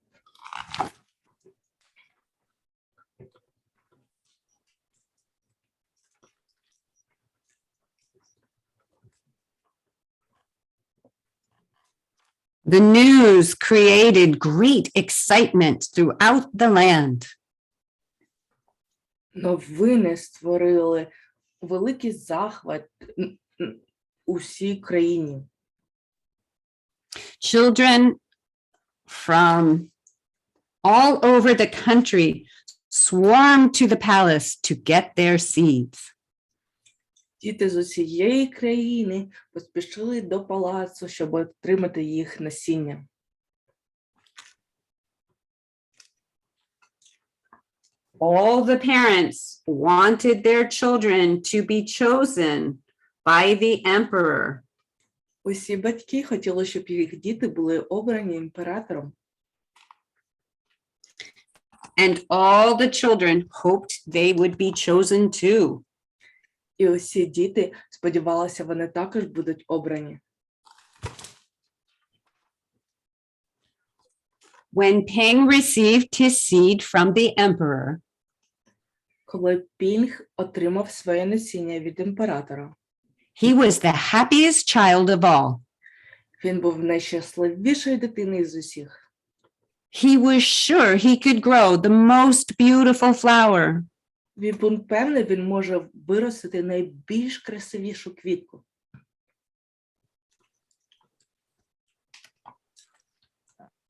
The news created great excitement throughout the land. Новини створили великий захват у всій країні. Children from all over the country swarmed to the palace to get their seeds. Діти з усієї країни поспішили до палацу, щоб отримати їх насіння. All the parents wanted their children to be chosen by the emperor. Усі батьки хотіли, щоб їх діти були обрані імператором. And all the children hoped they would be chosen too. І усі діти сподівалися, вони також будуть обрані. When Ping received his seed from the emperor, Коли Пінг отримав своє насіння від імператора, he was the happiest child of all. він був найщасливішою дитиною з усіх. He was sure he could grow the most beautiful flower. Він був певний, він може виростити найбільш красивішу квітку.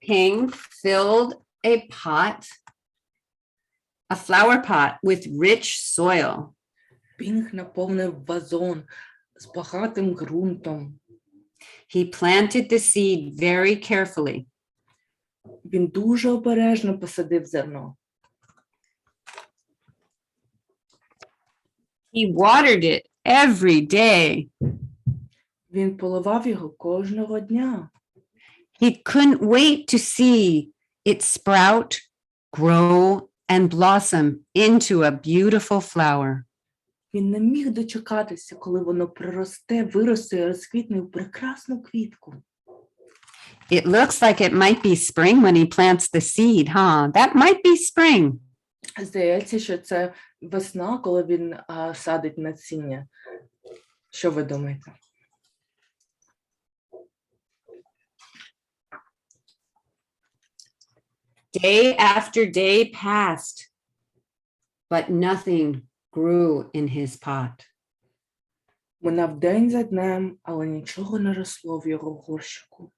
Ping filled a flower pot with rich soil. Пінг наповнив вазон з багатим ґрунтом. He planted the seed very carefully. Він дуже обережно посадив зерно. He watered it every day. Він поливав його кожного дня. He couldn't wait to see it sprout, grow, and blossom into a beautiful flower. Він не міг дочекатися, коли воно приросте, виросте і розквітне в прекрасну квітку. It looks like it might be spring when he plants the seed, huh? That might be spring. Здається, що це весна, коли він садить насіння. Що ви думаєте? Day after day passed, but nothing grew in his pot. Минав день за днем, але нічого не росло в його горщику.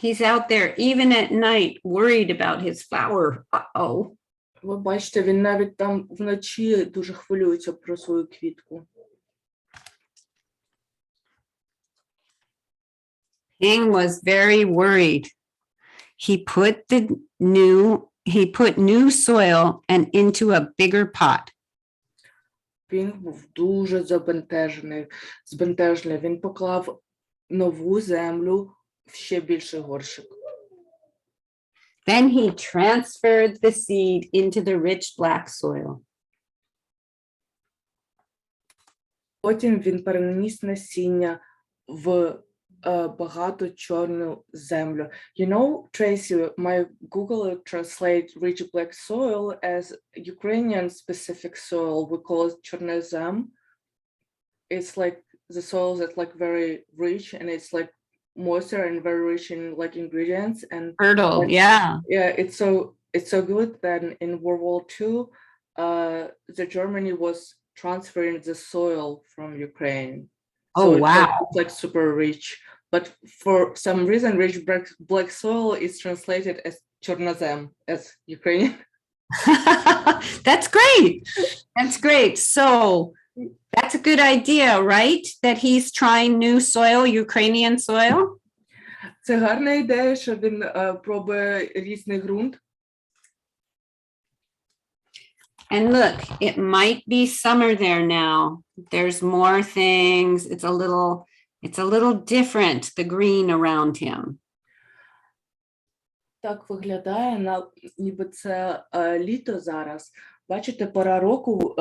He's out there even at night worried about his flower. Uh-oh. Ви бачите, він навіть там вночі дуже хвилюється про свою квітку. Ping was very worried. He put new soil and into a bigger pot. Він був дуже збентежений. Він поклав нову землю в ще більший горщик. Then he transferred the seed into the rich black soil. Потім він переніс насіння в багато чорну землю. You know, Tracy, my Google translate rich black soil as Ukrainian specific soil. We call it chornozem. It's like the soil that's like very rich and it's like moisture and very rich in like ingredients and Fertile, yeah. yeah, it's so good that in World War II, the Germany was transferring the soil from Ukraine. Oh, So wow. it's like super rich. But for some reason, rich black soil is translated as chornozem, as Ukrainian. That's great. That's great. So that's a good idea, right? That he's trying new soil, Ukrainian soil. Це гарна ідея, що він пробує різний ґрунт. And look, it might be summer there now. There's more things. It's a little different, the green around him. Так виглядає, ніби це літо зараз. Бачите, пора року,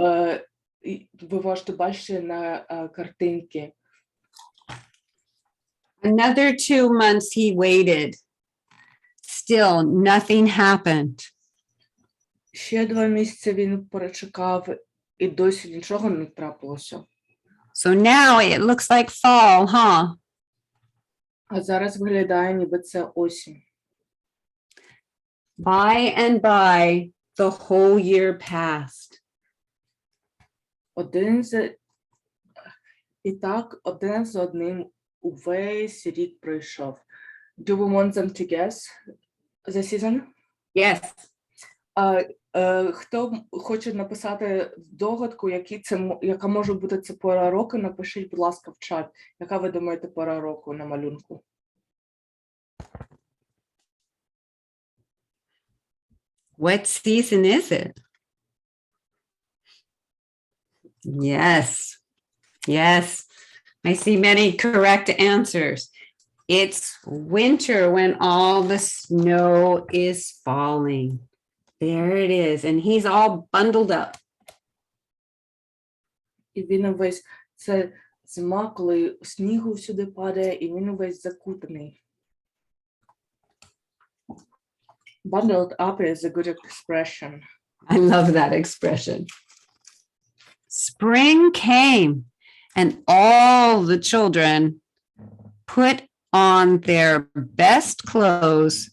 ви можете бачити на картинці. Another 2 months he waited. Still nothing happened. Ще 2 місяці він перечекав, і досі нічого не трапилося. So now it looks like fall, huh? А зараз виглядає, ніби це осінь. By and by, the whole year passed. І так, один за одним увесь рік пройшов. Do we want them to guess the season? Yes. Хто хоче написати догадку, яка може бути це пора року, напишіть, будь ласка, в чат. Яка ви думаєте пора року на малюнку? What season is it? Yes. Yes. I see many correct answers. It's winter when all the snow is falling. There it is. And he's all bundled up. І він увесь, це зима, коли снігу всюди падає, і він увесь закутаний. Bundled up is a good expression. I love that expression. Spring came and all the children put on their best clothes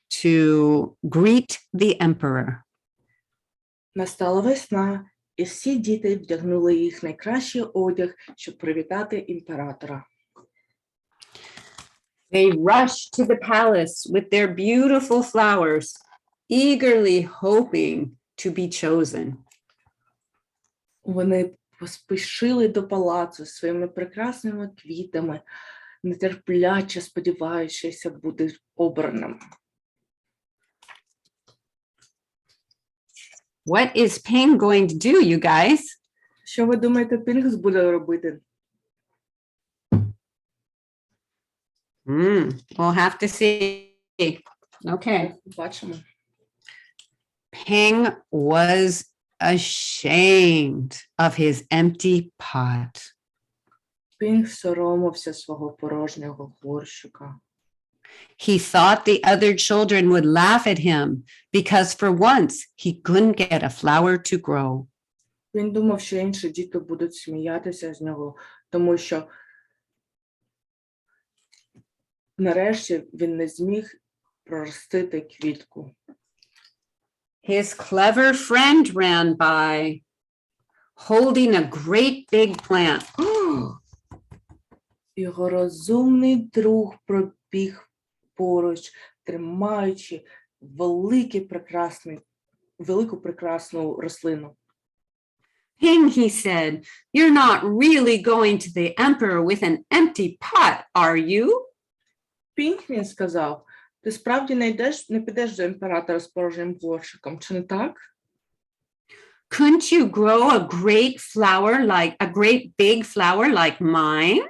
to greet the emperor. Настала весна, і всі діти вдягнули їх найкращий одяг, щоб привітати імператора. They rushed to the palace with their beautiful flowers, eagerly hoping to be chosen. Вони поспішили до палацу своїми прекрасними квітами, нетерпляче сподіваючися бути обраним. What is Ping going to do, you guys? Що ви думаєте, Пінгс буде робити? We'll have to see. Okay. Бачимо. Ping was ashamed of his empty pot. Пінг соромився свого порожнього горщика. He thought the other children would laugh at him because for once he couldn't get a flower to grow. Він думав, що інші діти будуть сміятися з нього, тому що нарешті він не зміг проростити квітку. His clever friend ran by, holding a great big plant. Його розумний друг пробіг поруч, тримаючи велику прекрасну рослину. Ping, he said, you're not really going to the emperor with an empty pot, are you? Пінг, він сказав, ти справді не підеш до імператора з порожнім горщиком, чи не так? Couldn't you grow a great big flower like mine?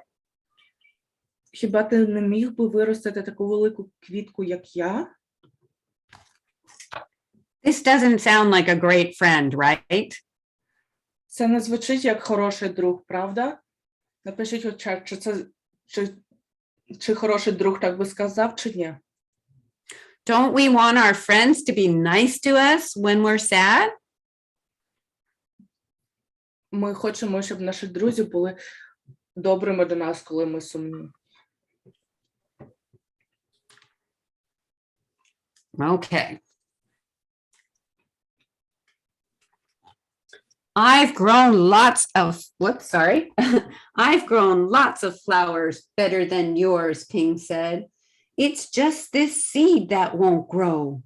Хіба ти не міг би виростити таку велику квітку, як я? This doesn't sound like a great friend, right? Це не звучить як хороший друг, правда? Напишіть у чат, чи хороший друг так би сказав, чи ні. Don't we want our friends to be nice to us when we're sad? Ми хочемо, щоб наші друзі були добрими до нас, коли ми сумні. Okay. I've grown lots of flowers better than yours, Ping said. It's just this seed that won't grow.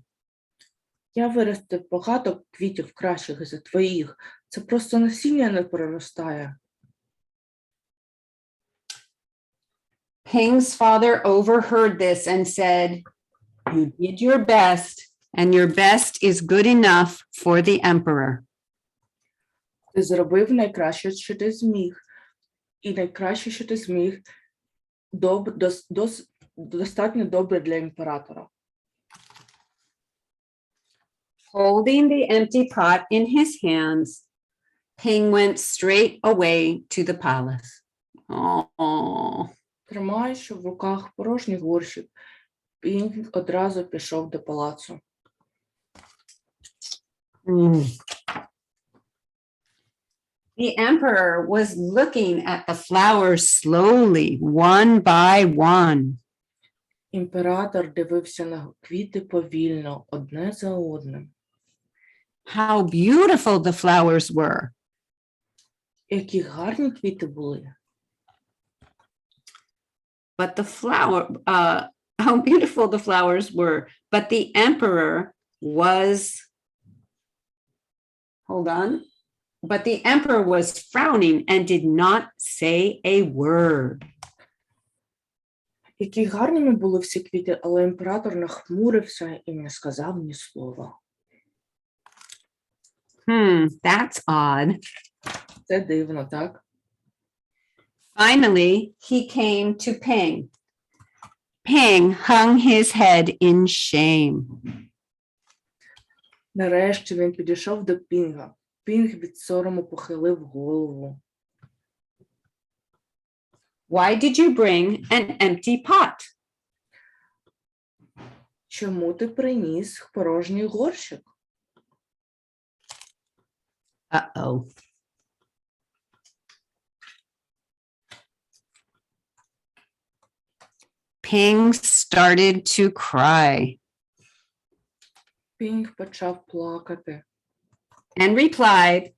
Я виростив багато квітів кращих за твоїх. Це просто насіння не проростає. Ping's father overheard this and said, you did your best, and your best is good enough for the emperor. Ти зробив найкраще, що ти зміг. І найкраще, що ти зміг, достатньо добре для імператора. Holding the empty pot in his hands, Ping went straight away to the palace. Oh. Тримаючи в руках порожній горщик, Пінг одразу пішов до палацу. The emperor was looking at the flowers slowly, one by one. Імператор дивився на квіти повільно, одне за одним. How beautiful the flowers were. Які гарні квіти були. But how beautiful the flowers were. But the emperor was, but the emperor was frowning and did not say a word. Які гарними були всі квіти, але імператор нахмурився і не сказав ні слова. That's odd. Це дивно, так? Finally, he came to Ping. Ping hung his head in shame. Нарешті він підійшов до Пінга. Пінг від сорому похилив голову. Why did you bring an empty pot? Чому ти приніс порожній горщик? Uh-oh. Ping started to cry Пінг почав плакати. and replied,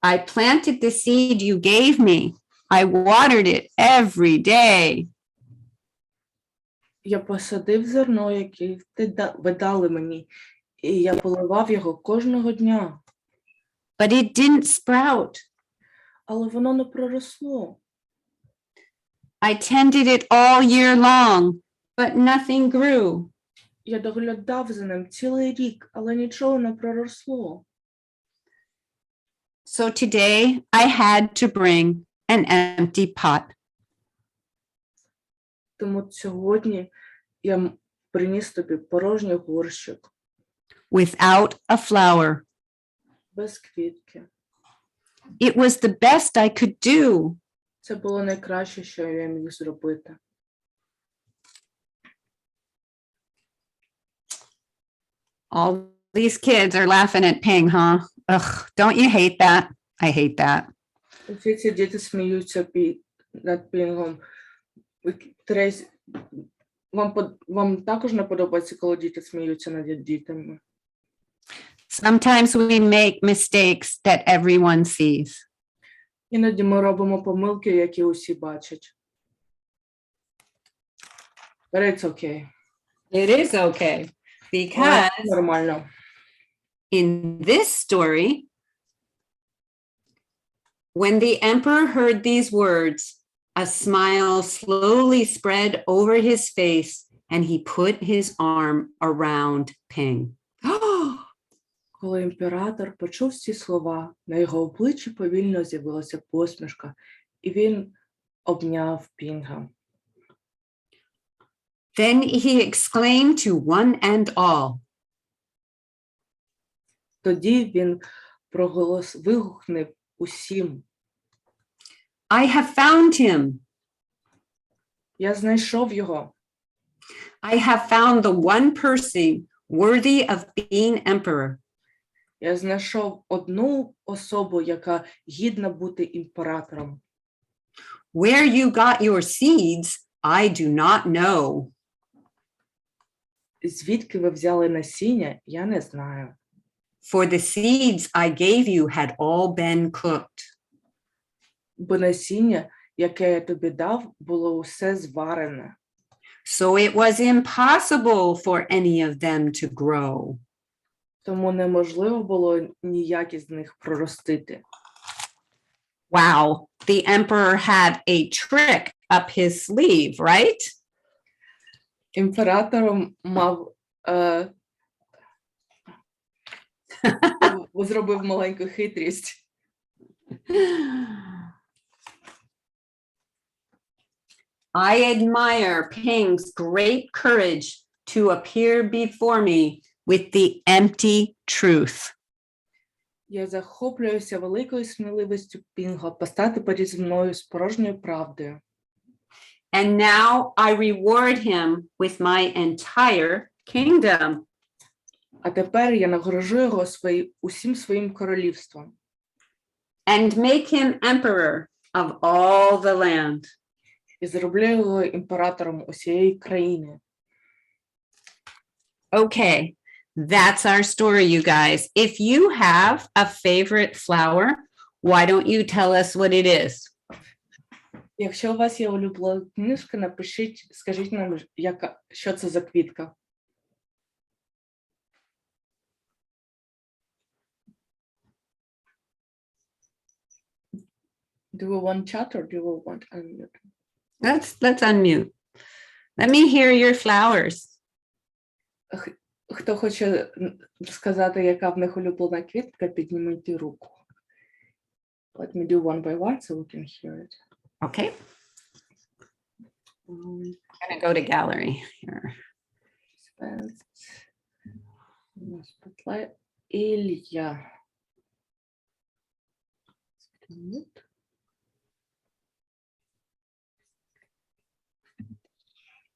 I planted the seed you gave me. I watered it every day. Я посадив зерно, яке ви дали мені, і я поливав його кожного дня. But it didn't sprout. Але воно не проросло. I tended it all year long, but nothing grew. Я доглядав за ним цілий рік, але нічого не проросло. So today I had to bring an empty pot. Тому сьогодні я приніс тобі порожній горщик, Without a flower. без квітки. It was the best I could do. Це було найкраще, що я міг зробити. All these kids are laughing at Ping, huh? Ugh, don't you hate that? I hate that. Усі ці діти сміються над Пінгом. Трейсі, вам також не подобається, коли діти сміються над дітьми? Sometimes we make mistakes that everyone sees. Іноді ми робимо помилки, які усі бачать. But it's okay. It is okay because Нормально. in this story, when the emperor heard these words, a smile slowly spread over his face and he put his arm around Ping. Коли імператор почув ці слова, на його обличчі повільно з'явилася посмішка, і він обняв Пінга. Then he exclaimed to one and all, Тоді він вигукнув усім: I have found him. Я знайшов його. I have found the one person worthy of being emperor. Я знайшов одну особу, яка гідна бути імператором. Where you got your seeds, I do not know. Звідки ви взяли насіння, я не знаю. For the seeds I gave you had all been cooked. Бо насіння, яке я тобі дав, було усе зварене. So it was impossible for any of them to grow. Тому неможливо було ніяк із них проростити. Wow, the emperor had a trick up his sleeve, right? Імператором зробив маленьку хитрість. I admire Ping's great courage to appear before me with the empty truth. Я захоплююся великою сміливістю Пінга постати перед мною з порожньою правдою. And now I reward him with my entire kingdom. А тепер я нагороджу його усім своїм королівством. And make him emperor of all the land. І зроблю його імператором усієї країни. Okay, that's our story, you guys. If you have a favorite flower, why don't you tell us what it is? Якщо у вас є улюблена книжка, напишіть, скажіть нам, що це за квітка. Do we want chat or do we want unmute? Let's unmute. Let me hear your flowers. Хто хоче сказати, яка в них улюблена квітка, підніміть руку. Let me do one by one so we can hear it. Okay, I'm gonna go to gallery here. Spotlight. Илья.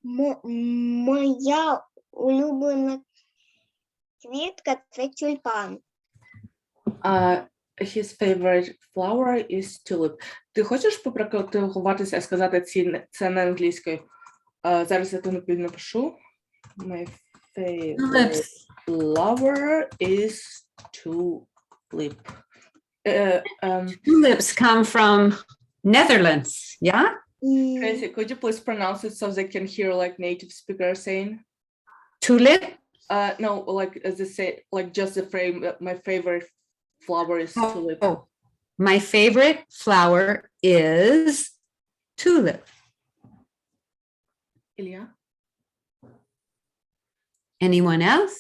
Моя улюблена квітка – це тюльпан. His favorite flower is tulip. Ти хочеш попрактикуватися, сказати це на англійською? Зараз я тобі напишу. My favorite flower is tulip. Tulips come from Netherlands, yeah? Tracy, could you please pronounce it so they can hear like native speaker saying? Tulip? No, like as they say, like just the frame. My favorite flower is tulip. Oh, my favorite flower is tulip. Илья? Anyone else?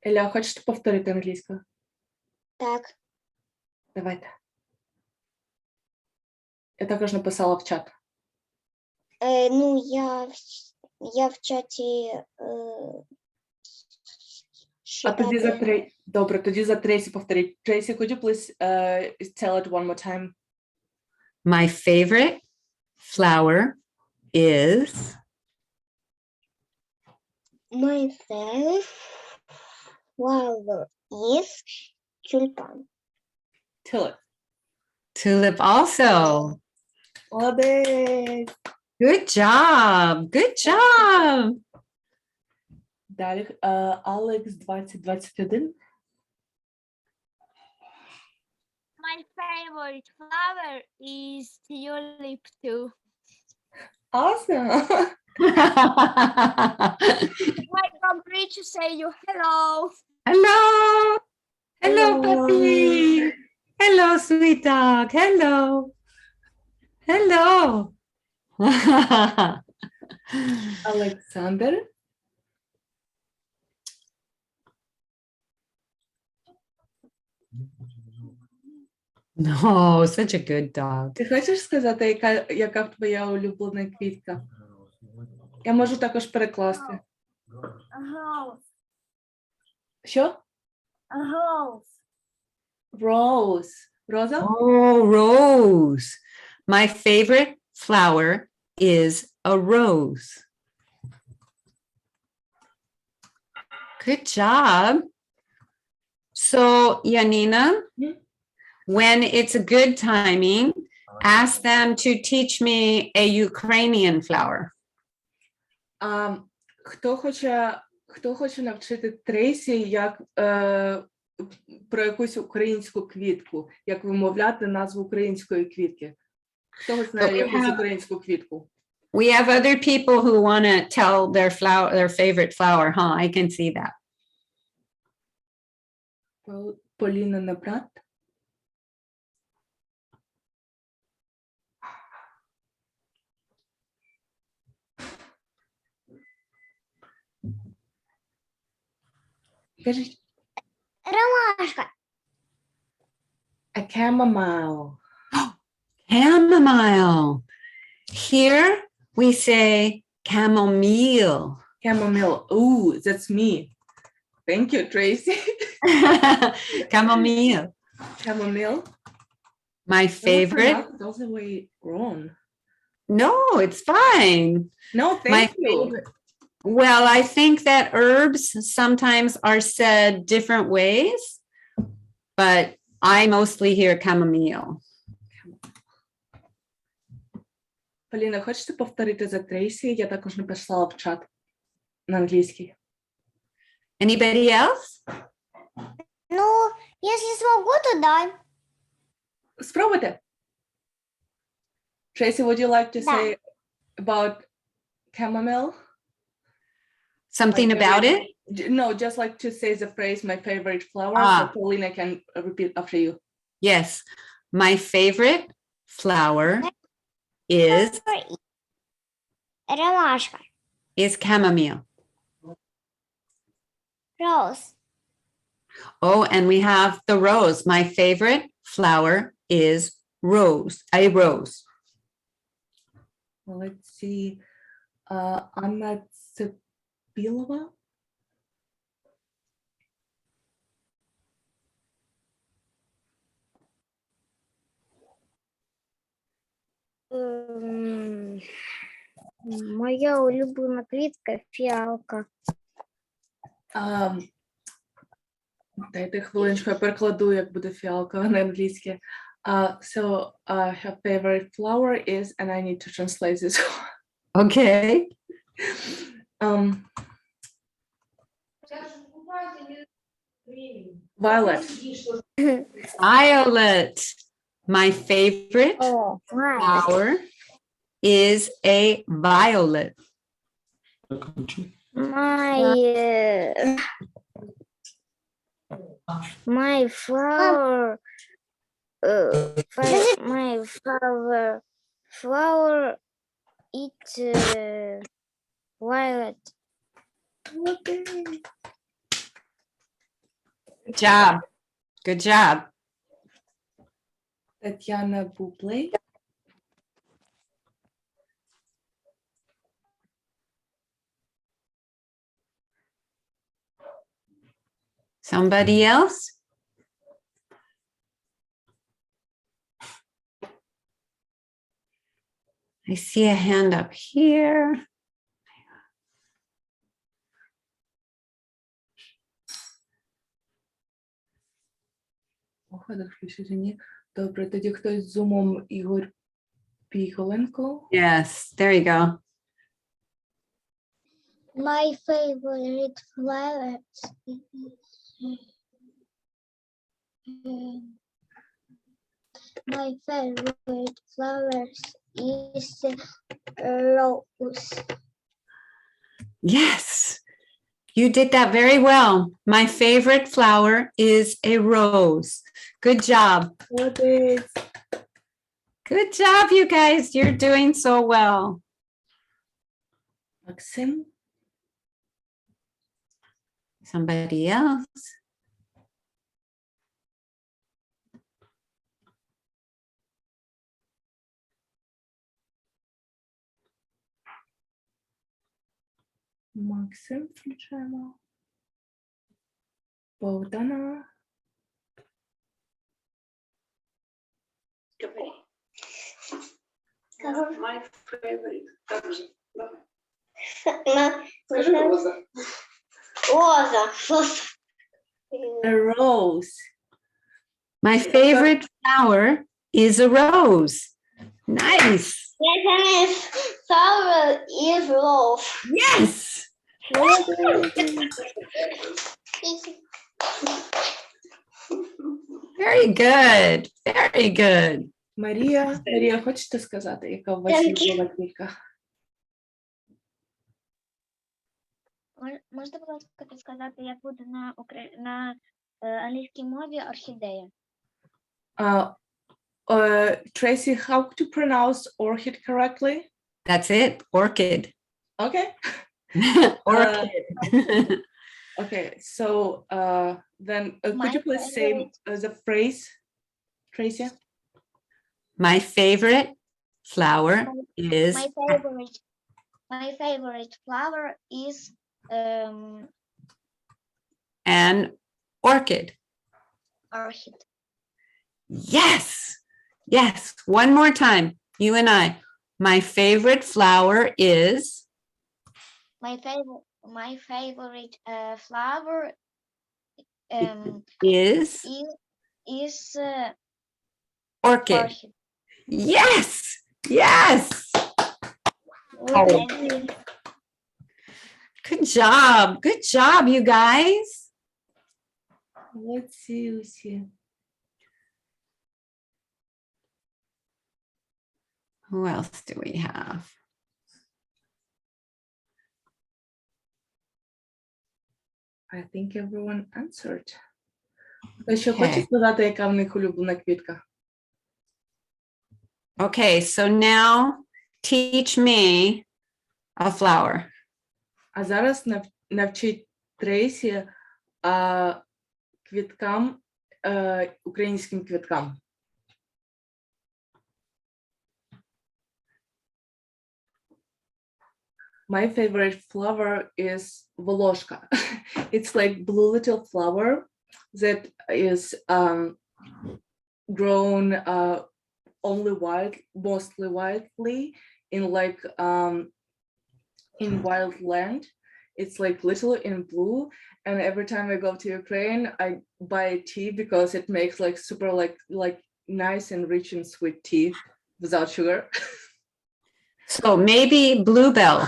Илья, хочеш повторити англійською? Так. Давайте. Я також написала в чат. Ну, я в чаті А тоді за шукати. Добре, тоді за Трейсі повторіть. Tracy, could you please tell it one more time? My favorite flower is My favorite flower is тюльпан. Tulip. tulip also. Молодець. Good job. Good job. Далі Алекс 2021. My favorite flower is tulip too. Awesome. I agree to say you hello. Hello. Hello, Hello. puppy. Hello, sweet dog. Hello. Hello. Олександр. No, such a good dog. Ти хочеш сказати, яка твоя улюблена квітка? Я можу також перекласти. A rose. Що? A rose. Rose. Роза? Oh, rose. My favorite flower is a rose. Good job. So, Yanina, when it's a good timing, ask them to teach me a Ukrainian flower. Хто хоче навчити Трейсі, як про якусь українську квітку, як вимовляти назву української квітки? Хто знає якусь українську квітку? We have other people who want to tell their favorite flower, huh? I can see that. Поліна Набрат. Кажіть. Ромашка. A chamomile. Chamomile. Here we say chamomile. Chamomile. Ooh, that's me. Thank you, Tracy. Chamomile. Chamomile. My favorite. That's the way grown. No, it's fine. No, thank you. Favorite. Well, I think that herbs sometimes are said different ways, but I mostly hear chamomile. Поліна, хочете повторити за Трейсі? Я також написала в чат на англійський. Anybody else? Ну, если смогу, то да. Спробуйте. Tracy, would you like to Да. say about chamomile? Something My about it? favorite- No, just like to say the phrase, my favorite flower, Ah. so Paulina can repeat after you. Yes. My favorite flower is Ромашка. chamomile. Rose. Oh, and we have the rose. My favorite flower is a rose. Well, let's see. Anna Цепилова. Моя улюблена квітка фіалка. Дайте хвилиночку, я перекладу, як буде фіалка на англійське. So her favorite flower is, and I need to translate this. Okay. Violet. Violet. My favorite О, flower is a violet. My flower, flower it's violet. Good job. Good job. Тетяна Бублей. Somebody else? I see a hand up here. Походу, включити ні. Добре, тоді хтось з зумом Ігор Піголенко. Yes, there you go. My favorite flower is rose. Yes, you did that very well. My favorite flower is a rose. Good job. Молодець. Good job, you guys. You're doing so well. Максим. Somebody else? Максим включаємо. Богдана. My favorite. Роза. A rose. My favorite flower is a rose. Nice. Flower is rose. Yes. Very good. Very good. Марія, хочете сказати, яка у вас улюблена квітка? Можете, будь ласка, підказати, як буде на англійській мові орхідея? Tracy, how to pronounce orchid correctly? That's it. Orchid. Okay. Orchid. Okay, so then could you please say the phrase, Tracy? My favorite flower is My favorite flower is an orchid. orchid. Yes. Yes. One more time. You and I. My favorite flower is My favorite flower is is orchid. orchid. Yes. Yes. Oh. Good job. Good job, you guys. Let's see. Who else do we have? I think everyone answered. Ви ще хочете сказати, яка в них улюблена квітка? Okay, so now teach me a flower. А зараз навчить Трейсі квіткам українським квіткам. My favorite flower is Volошka. It's like blue little flower that is grown only mostly widely in like in wild land. It's like little in blue, and every time I go to Ukraine, I buy tea because it makes like super like nice and rich and sweet tea without sugar. So maybe bluebell.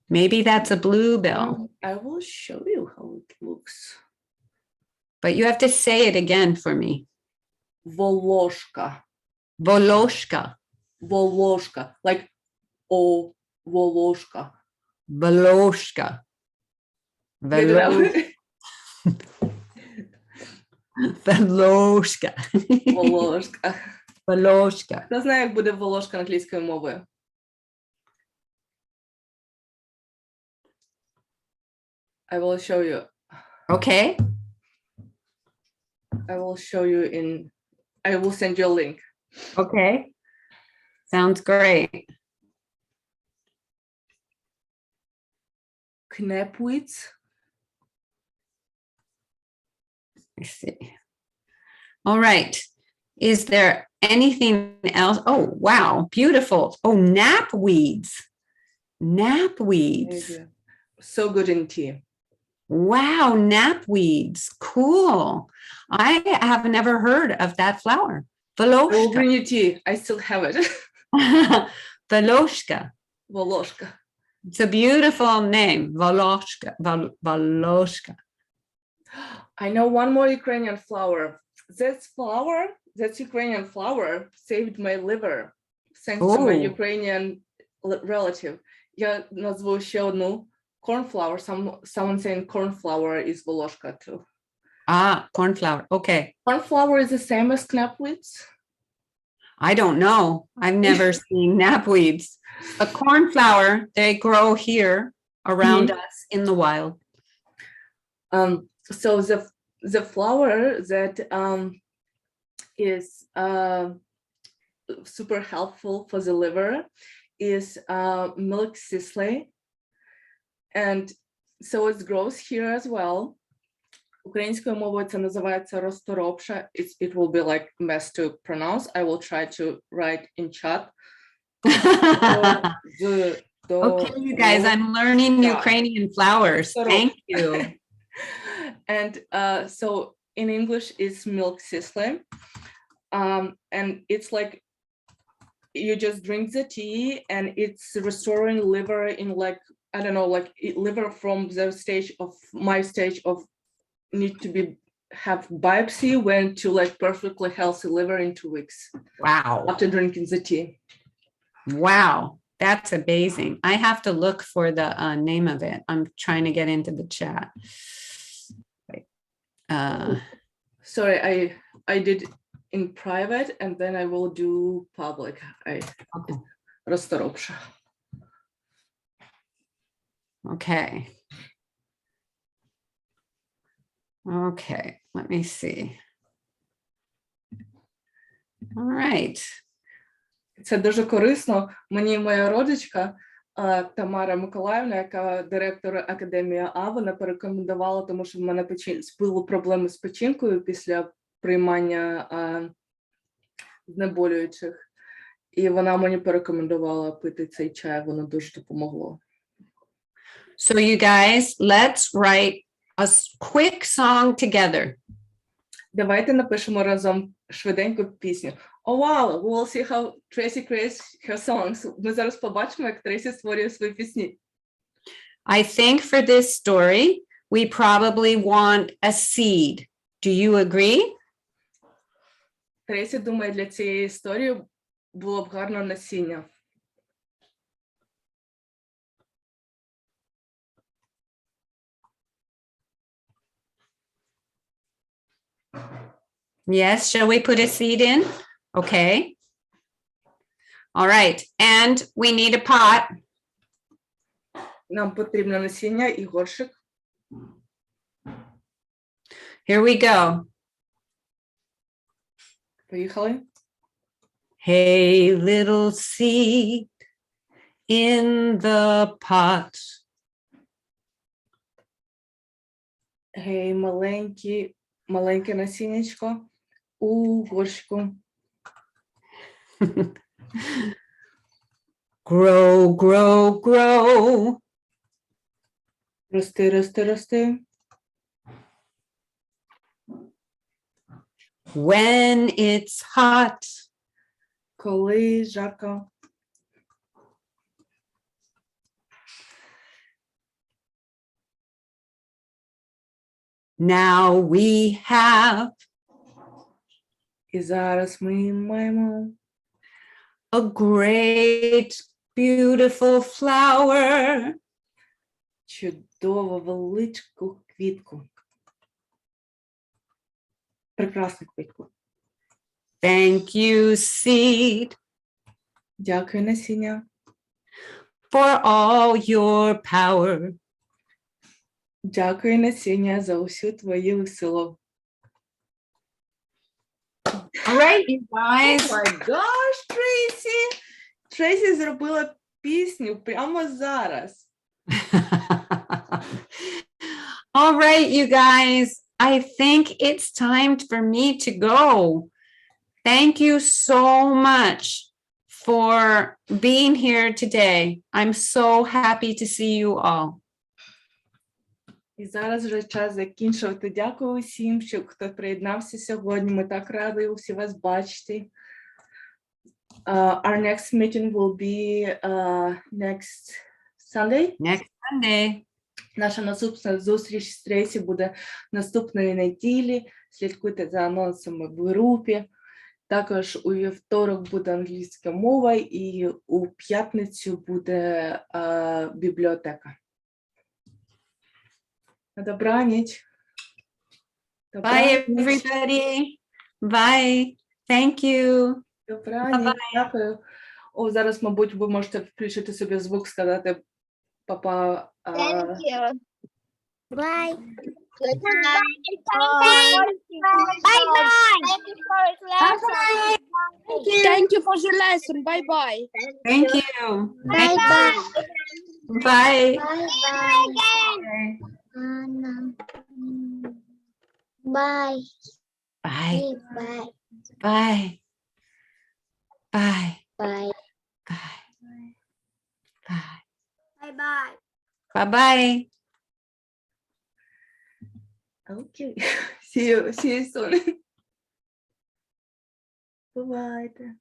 Maybe that's a bluebell, I will show you how it looks. but you have to say it again for me. Volошka. Voloshka. Volошka. Like Volошka. Voloshka. Get it out. Voloshka. Волошка. Voloshka. Хто знає, як буде волошка англійською мовою? I will show you. Okay. I will show you I will send you a link. Okay. Sounds great. Knepwitz. Let's see. All right. Is there anything else? Oh, wow. Beautiful. Oh, knapweeds. Knapweeds. So good in tea. Wow, knapweeds. Cool. I have never heard of that flower. I will Voloshka. bring you tea. I still have it. Voloshka. Volошka. It's a beautiful name. Voloshka. Voloshka. I know one more Ukrainian flower. That Ukrainian flower saved my liver thanks to my Oh. Ukrainian relative. Я назву ще одну. Cornflower. Someone saying cornflower is Volошka too. Ah, cornflower. Okay. Cornflower is the same as knapweeds. I don't know. I've never seen knapweeds. A cornflower, they grow here around us in the wild. So the flower that is super helpful for the liver is milk thistle. And so it grows here as well. Українською мовою це називається розторопша. It will be like mess to pronounce. I will try to write in chat. Okay, you guys, I'm learning Yeah. Ukrainian flowers. Thank you. And so in English, it's milk thistle. And it's like you just drink the tea and it's restoring liver in like, I don't know, like liver from the stage of my stage of need to have biopsy went to like perfectly healthy liver in 2 weeks Wow. after drinking the tea. Wow. That's amazing. I have to look for the name of it. I'm trying to get into the chat. Wait. Sorry, I did in private and then I will do public. Okay. Розторопша. Okay. Okay, let me see. All right. Це дуже корисно. Мені моя родичка Тамара Миколаївна, яка директор Академії А, вона порекомендувала, тому що в мене були проблеми з печінкою після приймання знеболюючих. І вона мені порекомендувала пити цей чай, воно дуже допомогло. So you guys, let's write a quick song together. Давайте напишемо разом швиденьку пісню. Oh wow, we will see how Tracy creates her songs. Ми зараз побачимо, як Трейсі створює свої пісні. I think for this story, we probably want a seed. Do you agree? Трейсі думає, для цієї історії було б гарно насіння. Yes, shall we put a seed in? Okay. All right, and we need a pot. Нам потрібно насіння і горшик. Here we go. Поїхали. Hey, little seed in the pot. Гей, маленьке насіннячко у горщику. Grow, grow, grow. Рости, рости, рости. When it's hot. Коли жарко. Now we have І зараз ми маємо a great, beautiful flower. чудову величку квітку. Прекрасну квітку. Thank you, seed, Дякую, насіння, for all your power. дякую, насіння, за усю твою силу. All right, you guys. Oh my gosh, Tracy! Tracy зробила пісню прямо зараз. All right, you guys. I think it's time for me to go. Thank you so much for being here today. I'm so happy to see you all. І зараз вже час закінчувати. Дякую усім, хто приєднався сьогодні. Ми так раді усі вас бачити. Our next meeting will be next Sunday. Next Sunday. Наша наступна зустріч з Трейсі буде наступної неділі. Слідкуйте за анонсами в групі. Також у вівторок буде англійська мова і у п'ятницю буде бібліотека. На добраніч. Bye, everybody. Bye. Thank you. Добраніч. Дякую. О, зараз, мабуть, ви можете включити собі звук, сказати папа. Thank you. Bye. Bye. Thank you for the lesson. Bye bye. Thank you. Bye bye. Bye. Bye bye. Bye. Bye. Bye. Bye. Bye. Bye. Bye. Bye. Bye bye. Bye-bye. Okay. See you soon. Бувайте.